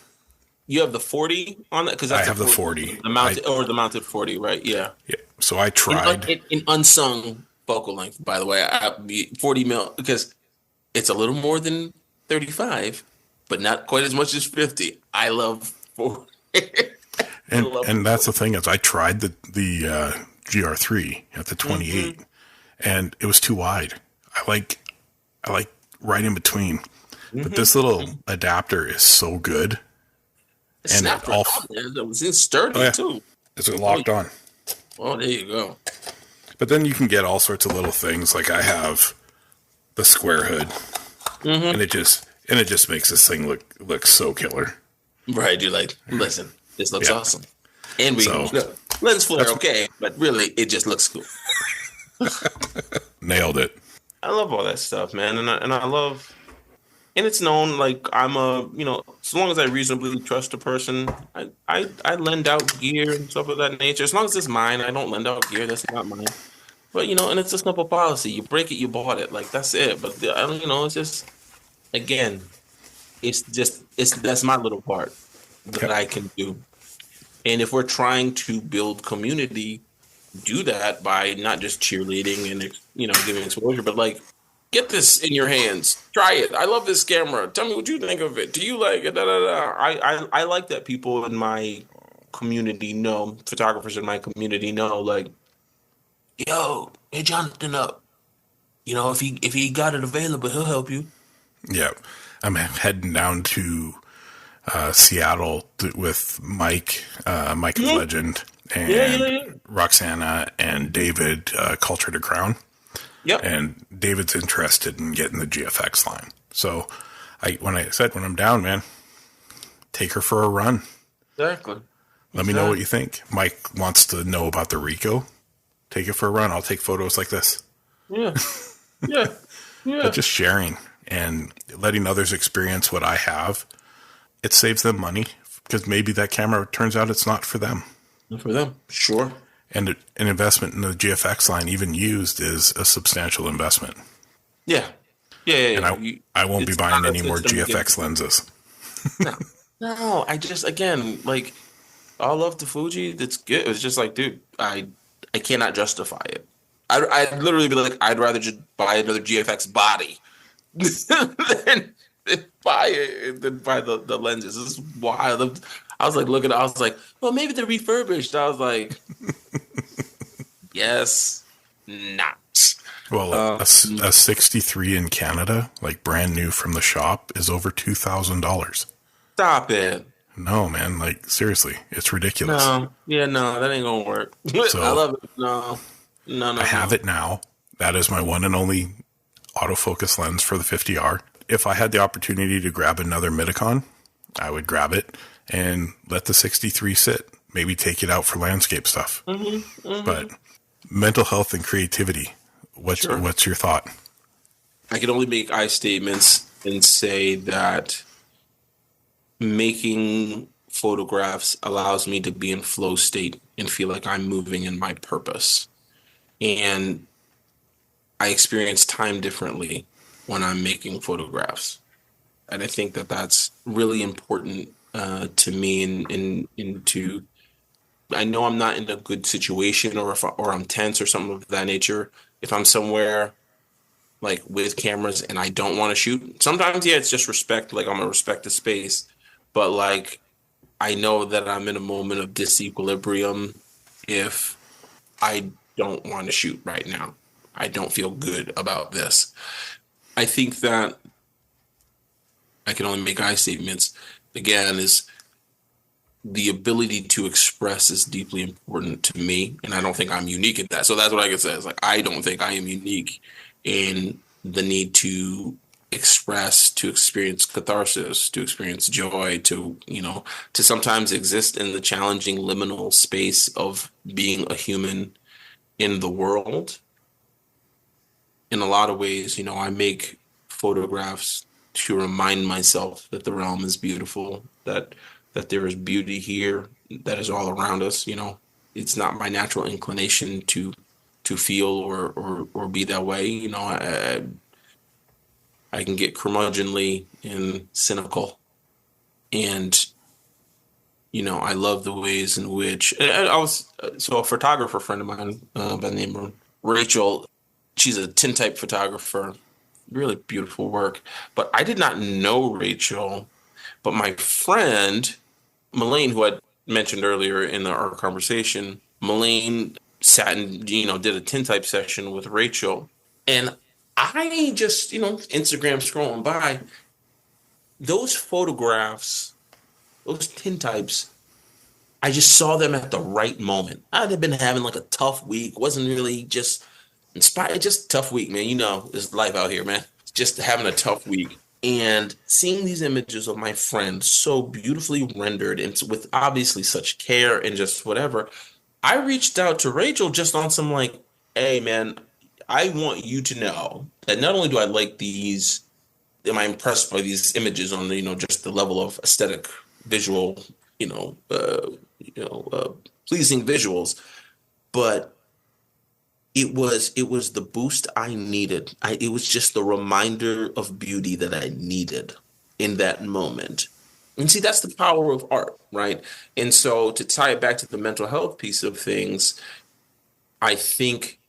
You have the 40 on that because I have the 40. The mounted 40, right? Yeah. Yeah. So I tried in unsung focal length, by the way. 40 mil because it's a little more than 35, but not quite as much as 50. I love 40. and that's the thing is I tried the GR3 at the 28 and it was too wide. I like right in between. But this little adapter is so good. And it's sturdy too. It's locked on. Oh, there you go. But then you can get all sorts of little things. Like I have the square hood, and it just makes this thing look so killer. Right, you're listen, this looks awesome, and lens flare, okay, but really, it just looks cool. Nailed it. I love all that stuff, man, and I love. And it's known I'm as long as I reasonably trust a person, I lend out gear and stuff of that nature. As long as it's mine, I don't lend out gear that's not mine. But and it's a simple policy. You break it, you bought it. That's it. But it's just again, that's my little part that I can do. And if we're trying to build community, do that by not just cheerleading and giving exposure, but get this in your hands. Try it. I love this camera. Tell me what you think of it. Do you like it? Da, da, da. I like that people in my community know, photographers in my community know, yo, hey Jonathan up. If he got it available, he'll help you. Yeah. I'm heading down to Seattle with Mike of Legend, and Roxana and David, Culture to Crown. Yep. And David's interested in getting the GFX line. So when I'm down, man, take her for a run. Exactly. Let me know what you think. Mike wants to know about the Rico. Take it for a run. I'll take photos like this. Yeah. Yeah. Yeah. But just sharing and letting others experience what I have, it saves them money because maybe that camera turns out it's not for them. Not for them. Sure. And an investment in the GFX line, even used, is a substantial investment. Yeah. Yeah. And I won't be buying any more GFX lenses. No. I just, again, like, I love the Fuji. That's good. It's just like, dude, I cannot justify it. I'd literally be like, I'd rather just buy another GFX body than buy the lenses. This is wild. I was like, I was like, well, maybe they're refurbished. I was like, yes, not. Well, a 63 in Canada, like brand new from the shop, is over $2,000. Stop it. No, man. Like, seriously, it's ridiculous. No, that ain't gonna work. So, I love it. No. I have it now. That is my one and only autofocus lens for the 50R. If I had the opportunity to grab another Midicon, I would grab it and let the 63 sit. Maybe take it out for landscape stuff. But mental health and creativity, what's your thought? I can only make I statements and say that making photographs allows me to be in flow state and feel like I'm moving in my purpose. And I experience time differently when I'm making photographs. And I think that that's really important to me into, I know I'm not in a good situation or I'm tense or something of that nature. If I'm somewhere like with cameras and I don't want to shoot, sometimes, it's just respect. Like, I'm going to respect the space. But like, I know that I'm in a moment of disequilibrium if I don't want to shoot right now. I don't feel good about this. I think that I can only make I statements. Again, is the ability to express is deeply important to me, and I don't think I'm unique in that. So that's what I can say. Is like, I don't think I am unique in the need to express, to experience catharsis, to experience joy, to sometimes exist in the challenging liminal space of being a human in the world. In a lot of ways, I make photographs to remind myself that the realm is beautiful, that there is beauty here, that is all around us. It's not my natural inclination to feel or be that way. I can get curmudgeonly and cynical, and I love the ways in which a photographer friend of mine by the name of Rachel. She's a tintype photographer, really beautiful work. But I did not know Rachel, but my friend Melaine, who I mentioned earlier in our conversation, Melaine sat and did a tintype session with Rachel, and I just Instagram scrolling by those photographs, those tintypes. I just saw them at the right moment. I'd have been having like a tough week. Wasn't really just inspired. Just tough week, man. There's life out here, man. Just having a tough week. And seeing these images of my friend so beautifully rendered and with obviously such care and just whatever, I reached out to Rachel just on some like, hey, man, I want you to know that not only do I like these, am I impressed by these images on the, just the level of aesthetic, visual, pleasing visuals, but it was the boost I needed. It was just the reminder of beauty that I needed in that moment. And see, that's the power of art, right? And so to tie it back to the mental health piece of things, I think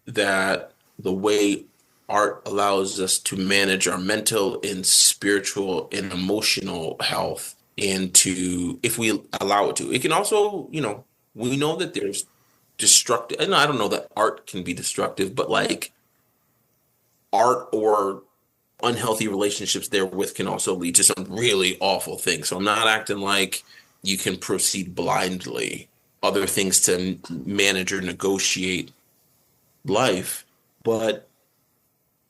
that the way art allows us to manage our mental and spiritual and emotional health, and if we allow it to, it can also, we know that there's destructive, and I don't know that art can be destructive, but like art or unhealthy relationships therewith can also lead to some really awful things. So I'm not acting like you can proceed blindly. Other things to manage or negotiate life. But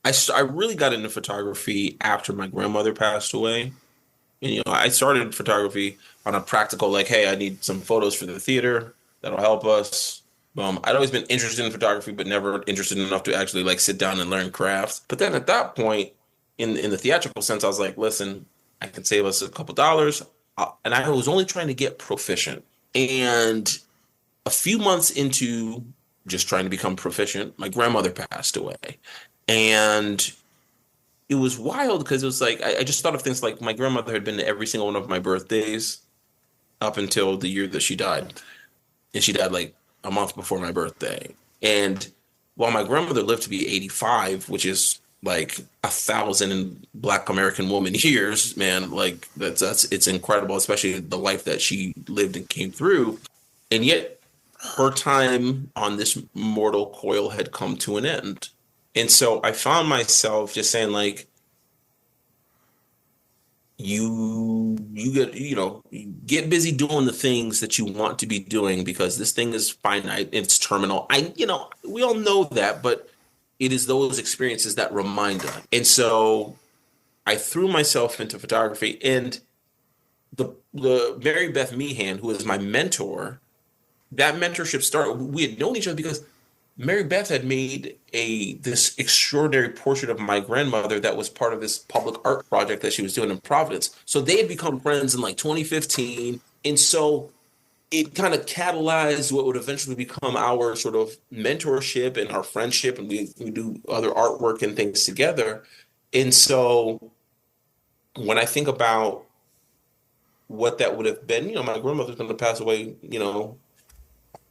I really got into photography after my grandmother passed away. And, I started photography on a practical, like, hey, I need some photos for the theater that'll help us. I'd always been interested in photography, but never interested enough to actually like sit down and learn crafts. But then at that point, in the theatrical sense, I was like, listen, I can save us a couple dollars. And I was only trying to get proficient. And a few months into just trying to become proficient, my grandmother passed away. And it was wild because it was like, I just thought of things like my grandmother had been to every single one of my birthdays up until the year that she died. And she died like a month before my birthday. And while my grandmother lived to be 85, which is like 1,000 Black American woman years, man, like it's incredible, especially the life that she lived and came through. And yet her time on this mortal coil had come to an end. And so I found myself just saying, like, you get busy doing the things that you want to be doing, because this thing is finite, it's terminal. We all know that, but it is those experiences that remind us. And so I threw myself into photography, and the Mary Beth Meehan, who is my mentor, that mentorship started. We had known each other because Mary Beth had made this extraordinary portrait of my grandmother that was part of this public art project that she was doing in Providence. So they had become friends in like 2015. And so it kind of catalyzed what would eventually become our sort of mentorship and our friendship. And we do other artwork and things together. And so when I think about what that would have been, my grandmother's going to pass away,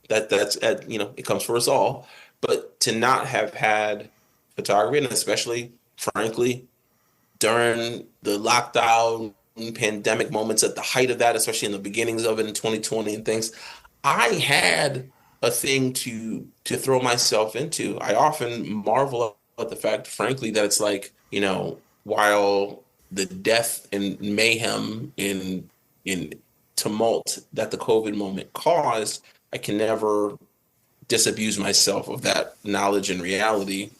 that's it comes for us all. But to not have had photography, and especially, frankly, during the lockdown pandemic moments at the height of that, especially in the beginnings of it in 2020 and things, I had a thing to throw myself into. I often marvel at the fact, frankly, that it's like, while the death and mayhem in tumult that the COVID moment caused, I can never disabuse myself of that knowledge and reality.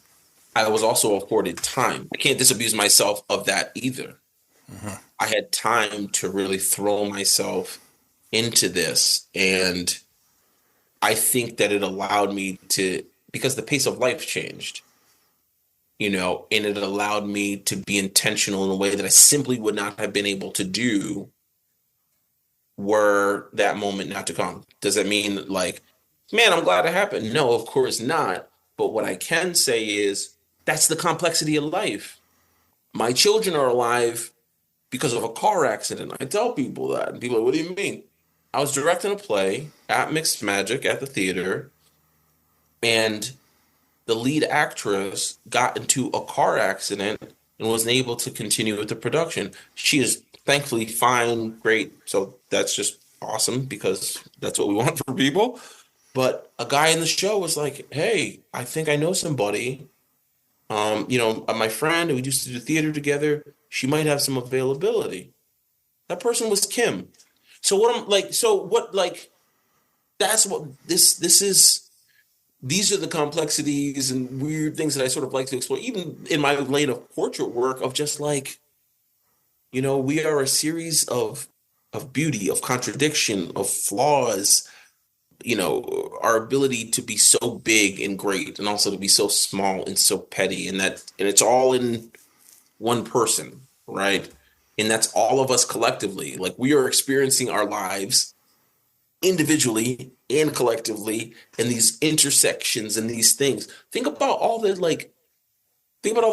I was also afforded time. I can't disabuse myself of that either. Mm-hmm. I had time to really throw myself into this. And I think that it allowed me to, because the pace of life changed, and it allowed me to be intentional in a way that I simply would not have been able to do were that moment not to come. Does that mean like, man, I'm glad it happened? No, of course not. But what I can say is that's the complexity of life. My children are alive because of a car accident. I tell people that. And people are like, what do you mean? I was directing a play at Mixed Magic at the theater, and the lead actress got into a car accident and wasn't able to continue with the production. She is thankfully fine, great. So that's just awesome, because that's what we want for people. But a guy in the show was like, hey, I think I know somebody. My friend, we used to do theater together. She might have some availability. That person was Kim. So that's what this is. These are the complexities and weird things that I sort of like to explore, even in my lane of portrait work, of just like, we are a series of beauty, of contradiction, of flaws, our ability to be so big and great, and also to be so small and so petty, and it's all in one person, right? And that's all of us collectively. Like, we are experiencing our lives individually and collectively, and these intersections and these things. Think about all the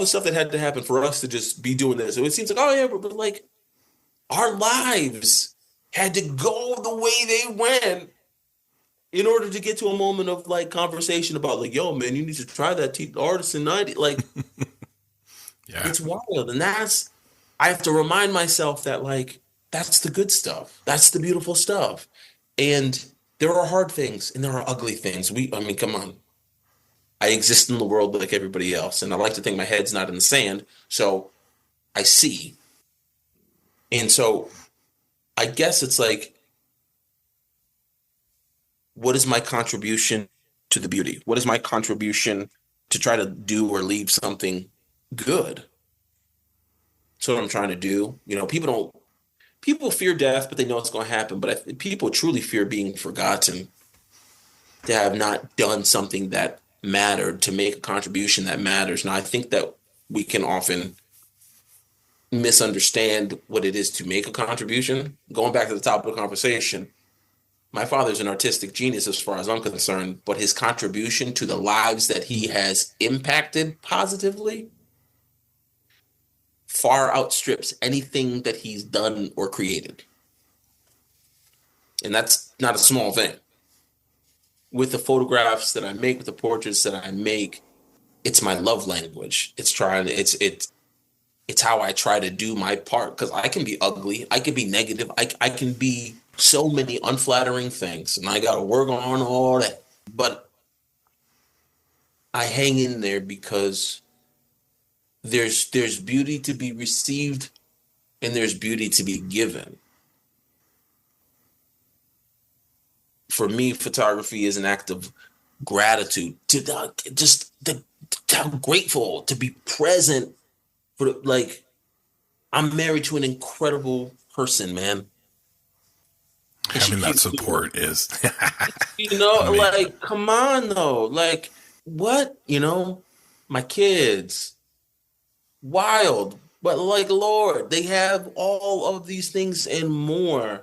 stuff that had to happen for us to just be doing this. So it seems like, oh yeah, but like our lives had to go the way they went in order to get to a moment of like conversation about like, yo, man, you need to try that artisan 90. Like, yeah. It's wild. And I have to remind myself that like, that's the good stuff. That's the beautiful stuff. And there are hard things and there are ugly things. Come on. I exist in the world like everybody else. And I like to think my head's not in the sand. So I see. And so I guess it's like, what is my contribution to the beauty? What is my contribution to try to do or leave something good? That's what I'm trying to do. People fear death, but they know it's going to happen. But people truly fear being forgotten, to have not done something that mattered, to make a contribution that matters. Now, I think that we can often misunderstand what it is to make a contribution. Going back to the top of the conversation, my father's an artistic genius as far as I'm concerned, but his contribution to the lives that he has impacted positively far outstrips anything that he's done or created. And that's not a small thing. With the photographs that I make, with the portraits that I make, it's my love language. It's how I try to do my part, because I can be ugly, I can be negative, I can be so many unflattering things, and I got to work on all that. But I hang in there because there's beauty to be received and there's beauty to be given. For me, photography is an act of gratitude. I'm grateful to be present for, like, I'm married to an incredible person, man. Having that support is, like, come on, though. Like, what? My kids, wild, but like, Lord, they have all of these things and more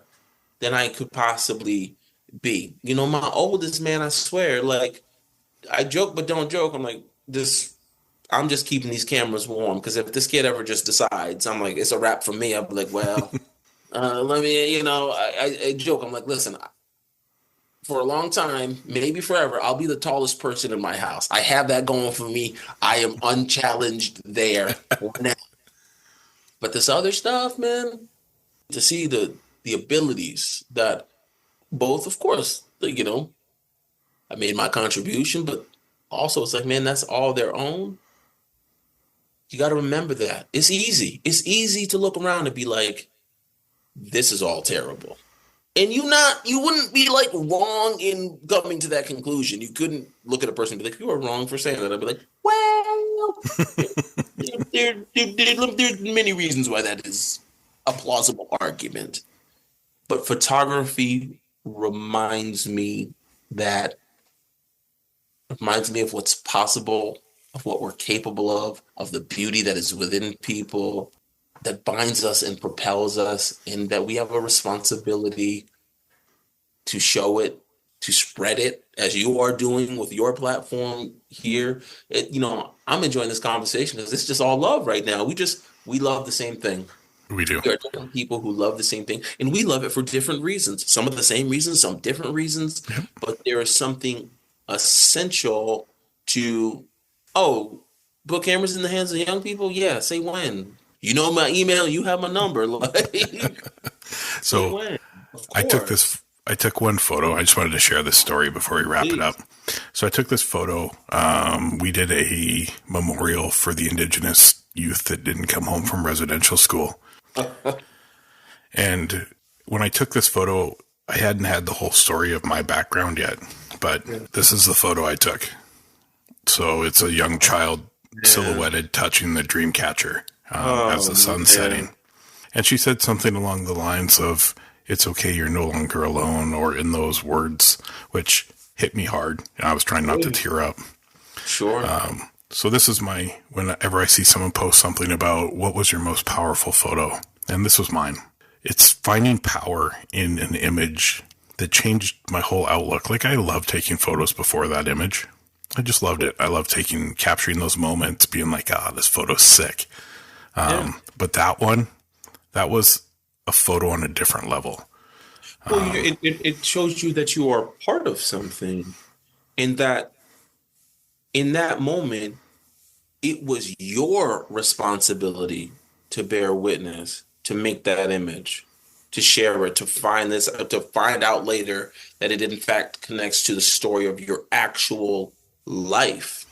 than I could possibly be. My oldest, man, I swear, like, I joke but don't joke. I'm like, I'm just keeping these cameras warm, because if this kid ever just decides, I'm like, it's a wrap for me, I'll be like, well, let me, I joke. I'm like, listen, for a long time, maybe forever, I'll be the tallest person in my house. I have that going for me. I am unchallenged there now. But this other stuff, man, to see the abilities that both, of course, I made my contribution, but also it's like, man, that's all their own. You got to remember that. It's easy. It's easy to look around and be like, this is all terrible. And you wouldn't be like wrong in coming to that conclusion. You couldn't look at a person and be like, you are wrong for saying that. I'd be like, well, there's many reasons why that is a plausible argument. But photography reminds me of what's possible, of what we're capable of the beauty that is within people, that binds us and propels us, and that we have a responsibility to show it, to spread it, as you are doing with your platform here. I'm enjoying this conversation because it's just all love right now. We love the same thing. We do. There are different people who love the same thing, and we love it for different reasons. Some of the same reasons, some different reasons, yep. But there is something essential to, put cameras in the hands of young people? Yeah, say when. You know my email, you have my number. So I took one photo. I just wanted to share this story before we wrap it up. So I took this photo. We did a memorial for the indigenous youth that didn't come home from residential school. And when I took this photo, I hadn't had the whole story of my background yet, but this is the photo I took. So it's a young child silhouetted touching the dream catcher as the sun's setting. And she said something along the lines of, it's okay, you're no longer alone, or in those words, which hit me hard. And I was trying not to tear up. Sure. So this is whenever I see someone post something about what was your most powerful photo, and this was mine. It's finding power in an image that changed my whole outlook. Like, I loved taking photos before that image. I just loved it. I loved capturing those moments, being like, this photo's sick. But that was a photo on a different level. Well, it shows you that you are part of something, and that in that moment, it was your responsibility to bear witness, to make that image, to share it, to find out later that it in fact connects to the story of your actual life.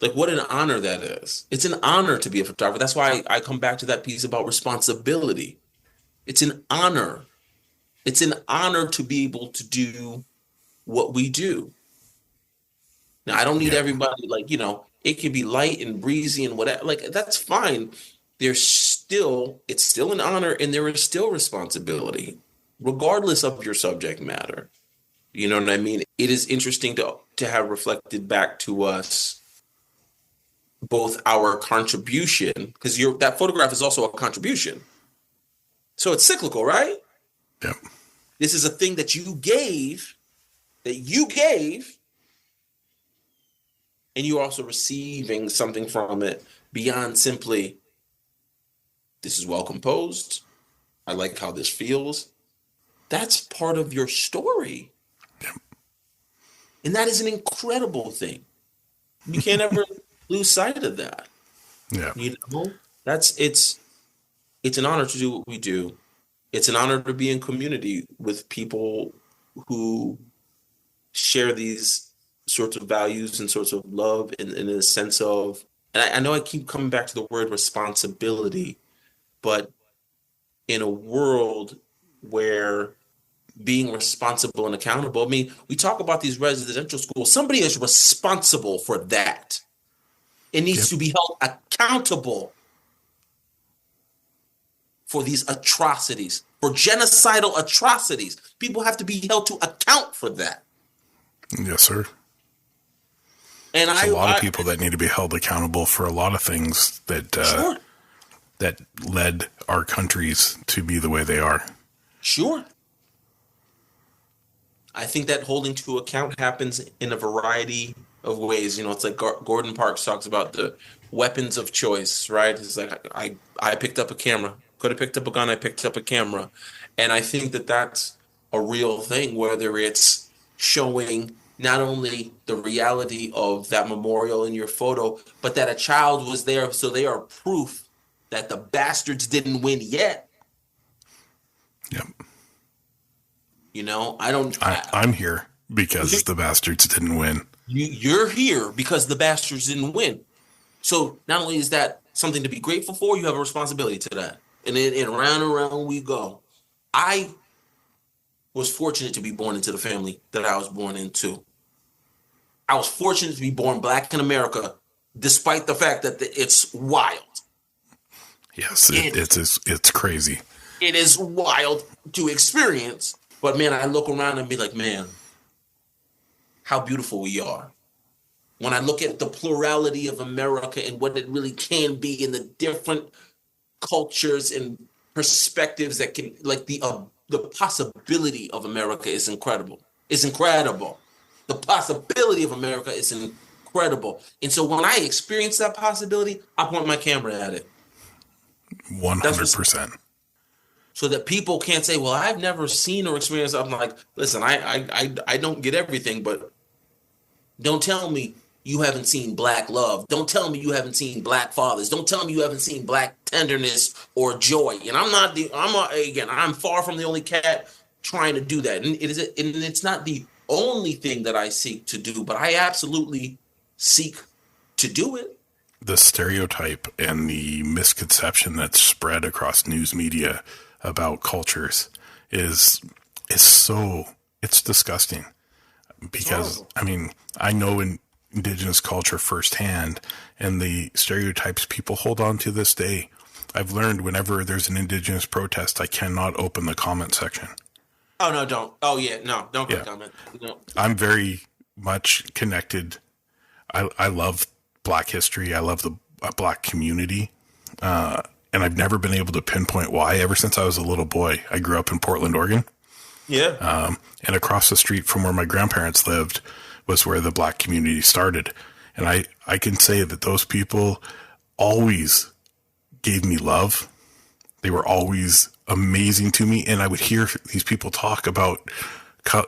Like what an honor that is. It's an honor to be a photographer. That's why I come back to that piece about responsibility. It's an honor. It's an honor to be able to do what we do. Now, I don't need everybody like, it can be light and breezy and whatever. Like, that's fine. It's still an honor, and there is still responsibility, regardless of your subject matter. You know what I mean? It is interesting to have reflected back to us both our contribution, because that photograph is also a contribution. So it's cyclical, right? Yep. This is a thing that you gave, and you're also receiving something from it beyond simply, this is well composed. I like how this feels. That's part of your story. Yep. And that is an incredible thing. You can't ever lose sight of that. Yeah. It's an honor to do what we do. It's an honor to be in community with people who share these sorts of values and sorts of love in a sense of, and I know I keep coming back to the word responsibility, but in a world where being responsible and accountable, I mean, we talk about these residential schools, somebody is responsible for that. It needs to be held accountable for these atrocities, for genocidal atrocities. People have to be held to account for that. Yes, sir. And there's a lot of people that need to be held accountable for a lot of things that sure. that led our countries to be the way they are. Sure. I think that holding to account happens in a variety of ways. It's like Gordon Parks talks about the weapons of choice, right? It's like I picked up a camera. Could have picked up a gun. I picked up a camera. And I think that that's a real thing, whether it's showing not only the reality of that memorial in your photo, but that a child was there, so they are proof that the bastards didn't win yet. Yep. I'm here because the bastards didn't win. You're here because the bastards didn't win. So not only is that something to be grateful for, you have a responsibility to that. And then round and round we go. I was fortunate to be born into the family that I was born into. I was fortunate to be born Black in America, despite the fact that it's wild. Yes, it's crazy. It is wild to experience. But man, I look around and be like, man, how beautiful we are. When I look at the plurality of America and what it really can be in the different cultures and perspectives that can, like the possibility of America is incredible. It's incredible. The possibility of America is incredible. And so when I experience that possibility, I point my camera at it. 100%. So that people can't say, well, I've never seen or experienced. I'm like, listen, I don't get everything, but don't tell me you haven't seen Black love. Don't tell me you haven't seen Black fathers. Don't tell me you haven't seen Black tenderness or joy. And I'm far from the only cat trying to do that. And it's not the only thing that I seek to do, but I absolutely seek to do it. The stereotype and the misconception that's spread across news media about cultures is it's disgusting. Because, I mean, I know indigenous culture firsthand, and the stereotypes people hold on to this day. I've learned whenever there's an indigenous protest, I cannot open the comment section. Oh, no, don't. Oh, yeah, no, don't comment. No. I'm very much connected. I love Black history. I love the Black community. And I've never been able to pinpoint why ever since I was a little boy. I grew up in Portland, Oregon. Yeah. And across the street from where my grandparents lived was where the Black community started. And I can say that those people always gave me love. They were always amazing to me. And I would hear these people talk about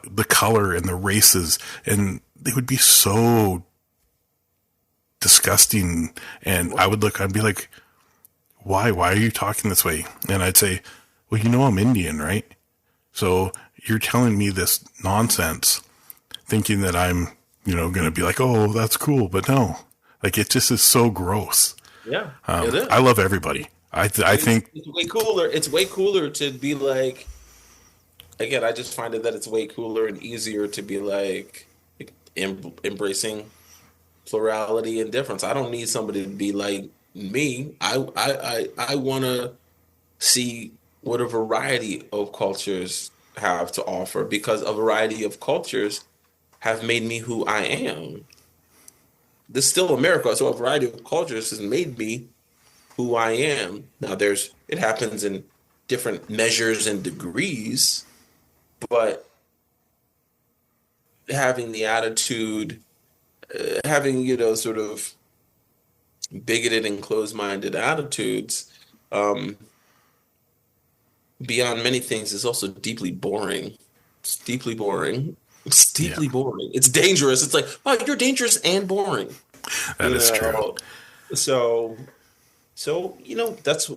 the color and the races, and they would be so disgusting. And I'd be like, why are you talking this way? And I'd say, well, I'm Indian, right? So you're telling me this nonsense thinking that I'm, going to be like, oh, that's cool. But no, Like, it just is so gross. Yeah, it is. I love everybody. I think it's way cooler. It's way cooler to be like, again, I just find it that it's way cooler and easier to be like embracing plurality and difference. I don't need somebody to be like me. I want to see what a variety of cultures have to offer, because a variety of cultures have made me who I am. This is still America, so a variety of cultures has made me who I am. Now, it happens in different measures and degrees, but having the attitude, having, sort of bigoted and closed-minded attitudes, beyond many things, is also deeply boring. It's deeply boring. It's deeply boring. It's dangerous. It's like, oh, you're dangerous and boring. That is true. So, that's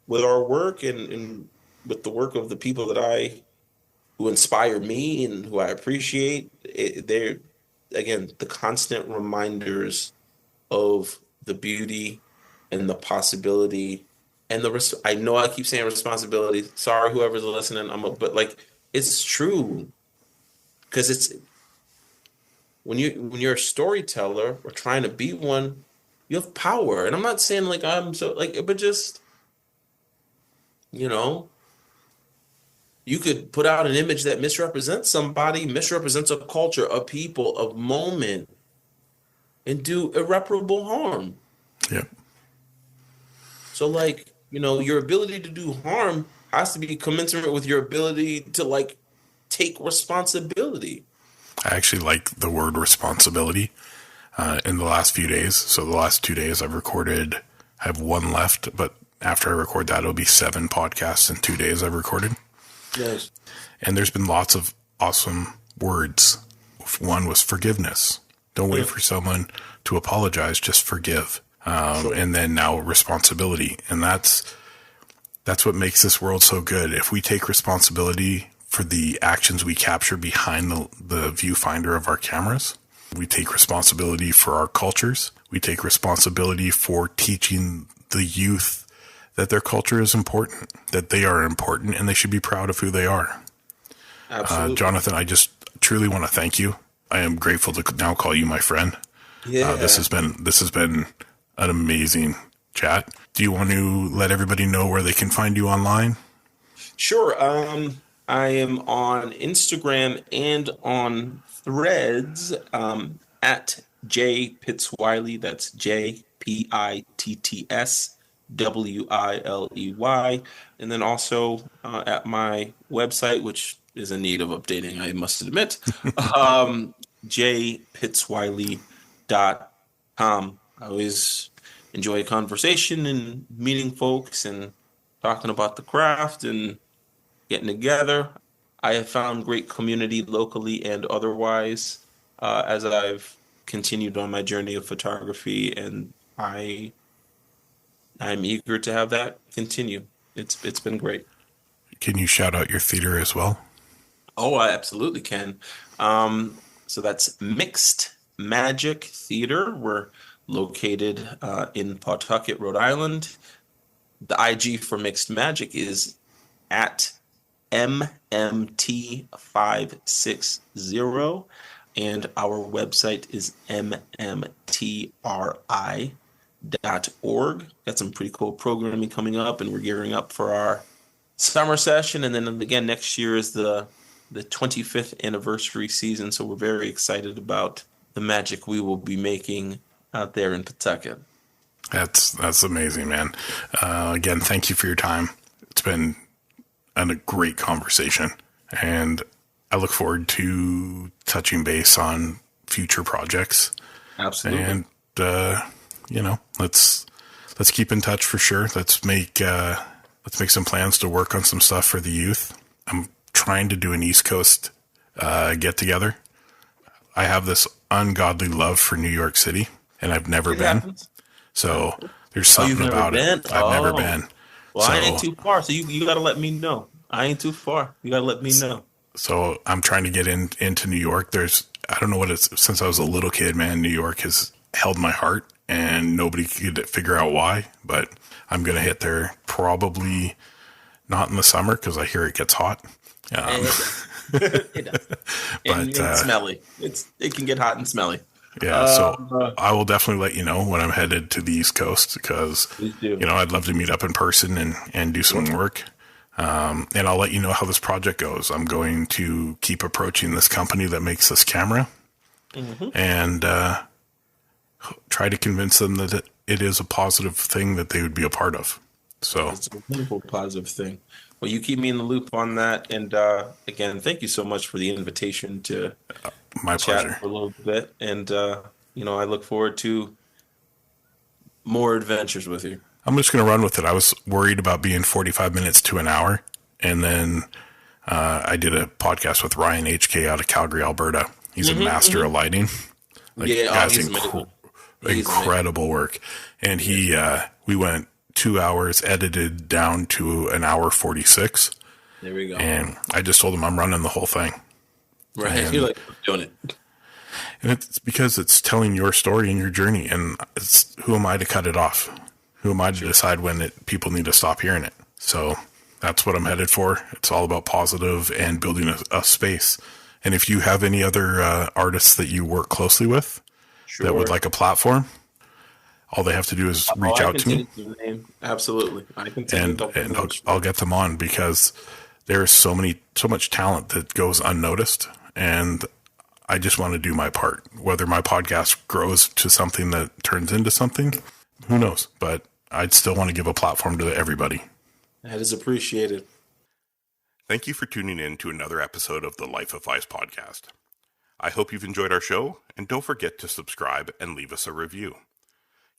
with our work and with the work of the people who inspire me and who I appreciate. They're, again, the constant reminders of the beauty and the possibility and I know I keep saying responsibility. Sorry, whoever's listening, but like, it's true, because it's when you're a storyteller or trying to be one, you have power. And I'm not saying like I'm so like, but just, you could put out an image that misrepresents somebody, misrepresents a culture, a people, a moment, and do irreparable harm. Yeah. So like, your ability to do harm has to be commensurate with your ability to like take responsibility. I actually like the word responsibility in the last few days. So the last 2 days I have one left, but after I record that, it'll be 7 podcasts in 2 days I've recorded. Yes. And there's been lots of awesome words. One was forgiveness. Don't wait for someone to apologize, just forgive. Sure. And then now responsibility. And that's what makes this world so good. If we take responsibility for the actions we capture behind the viewfinder of our cameras, we take responsibility for our cultures. We take responsibility for teaching the youth that their culture is important, that they are important, and they should be proud of who they are. Absolutely. Jonathan, I just truly want to thank you. I am grateful to now call you my friend. Yeah. This has been an amazing chat. Do you want to let everybody know where they can find you online? Sure. I am on Instagram and on Threads at J Pitts-Wiley. That's JPittsWiley. And then also at my website, which is in need of updating, I must admit, jpittswiley.com. I always enjoy conversation and meeting folks and talking about the craft and getting together. I have found great community locally and otherwise as I've continued on my journey of photography, and I'm eager to have that continue. It's been great. Can you shout out your theater as well? Oh, I absolutely can. So that's Mixed Magic Theater. We're located in Pawtucket, Rhode Island. The IG for Mixed Magic is at MMT560, and our website is mmtri.org. Got some pretty cool programming coming up, and we're gearing up for our summer session. And then again, next year is the 25th anniversary season, so we're very excited about the magic we will be making out there in Pawtucket. That's amazing, man. Again, thank you for your time. It's been a great conversation, and I look forward to touching base on future projects. Absolutely. And let's keep in touch for sure. Let's make some plans to work on some stuff for the youth. I'm trying to do an East Coast get together. I have this ungodly love for New York City, and I've never been. So there's something about it. I've never been. Well, I ain't too far, so you got to let me know. I ain't too far. You got to let me know. So I'm trying to get into New York. I don't know what it's, since I was a little kid, man, New York has held my heart, and nobody could figure out why, but I'm going to hit there probably not in the summer because I hear it gets hot. It does. And it's smelly. It can get hot and smelly. Yeah, so I will definitely let you know when I'm headed to the East Coast because, I'd love to meet up in person and do some work. And I'll let you know how this project goes. I'm going to keep approaching this company that makes this camera and try to convince them that it is a positive thing that they would be a part of. So it's a wonderful positive thing. Well, you keep me in the loop on that. And again, thank you so much for the invitation to my chat pleasure for a little bit. And, I look forward to more adventures with you. I'm just going to run with it. I was worried about being 45 minutes to an hour. And then I did a podcast with Ryan HK out of Calgary, Alberta. He's a master of lighting. He's incredible work. And we went 2 hours edited down to an hour 46. There we go. And I just told him I'm running the whole thing. Right. And you're like, doing it. And it's because it's telling your story and your journey. And who am I to cut it off? Who am I to decide when people need to stop hearing it? So that's what I'm headed for. It's all about positive and building a space. And if you have any other artists that you work closely with that would like a platform, all they have to do is reach out to me. Absolutely. I can and I'll get them on because there's so much talent that goes unnoticed. And I just want to do my part. Whether my podcast grows to something that turns into something, who knows? But I'd still want to give a platform to everybody. That is appreciated. Thank you for tuning in to another episode of the Life of Phys Podcast. I hope you've enjoyed our show, and don't forget to subscribe and leave us a review.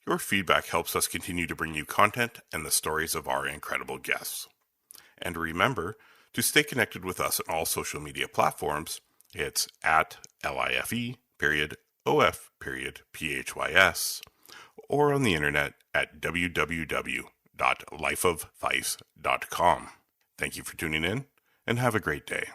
Your feedback helps us continue to bring you content and the stories of our incredible guests. And remember to stay connected with us on all social media platforms. It's at LIFE_OF_PHYS or on the internet at www.lifeofphys.com. Thank you for tuning in and have a great day.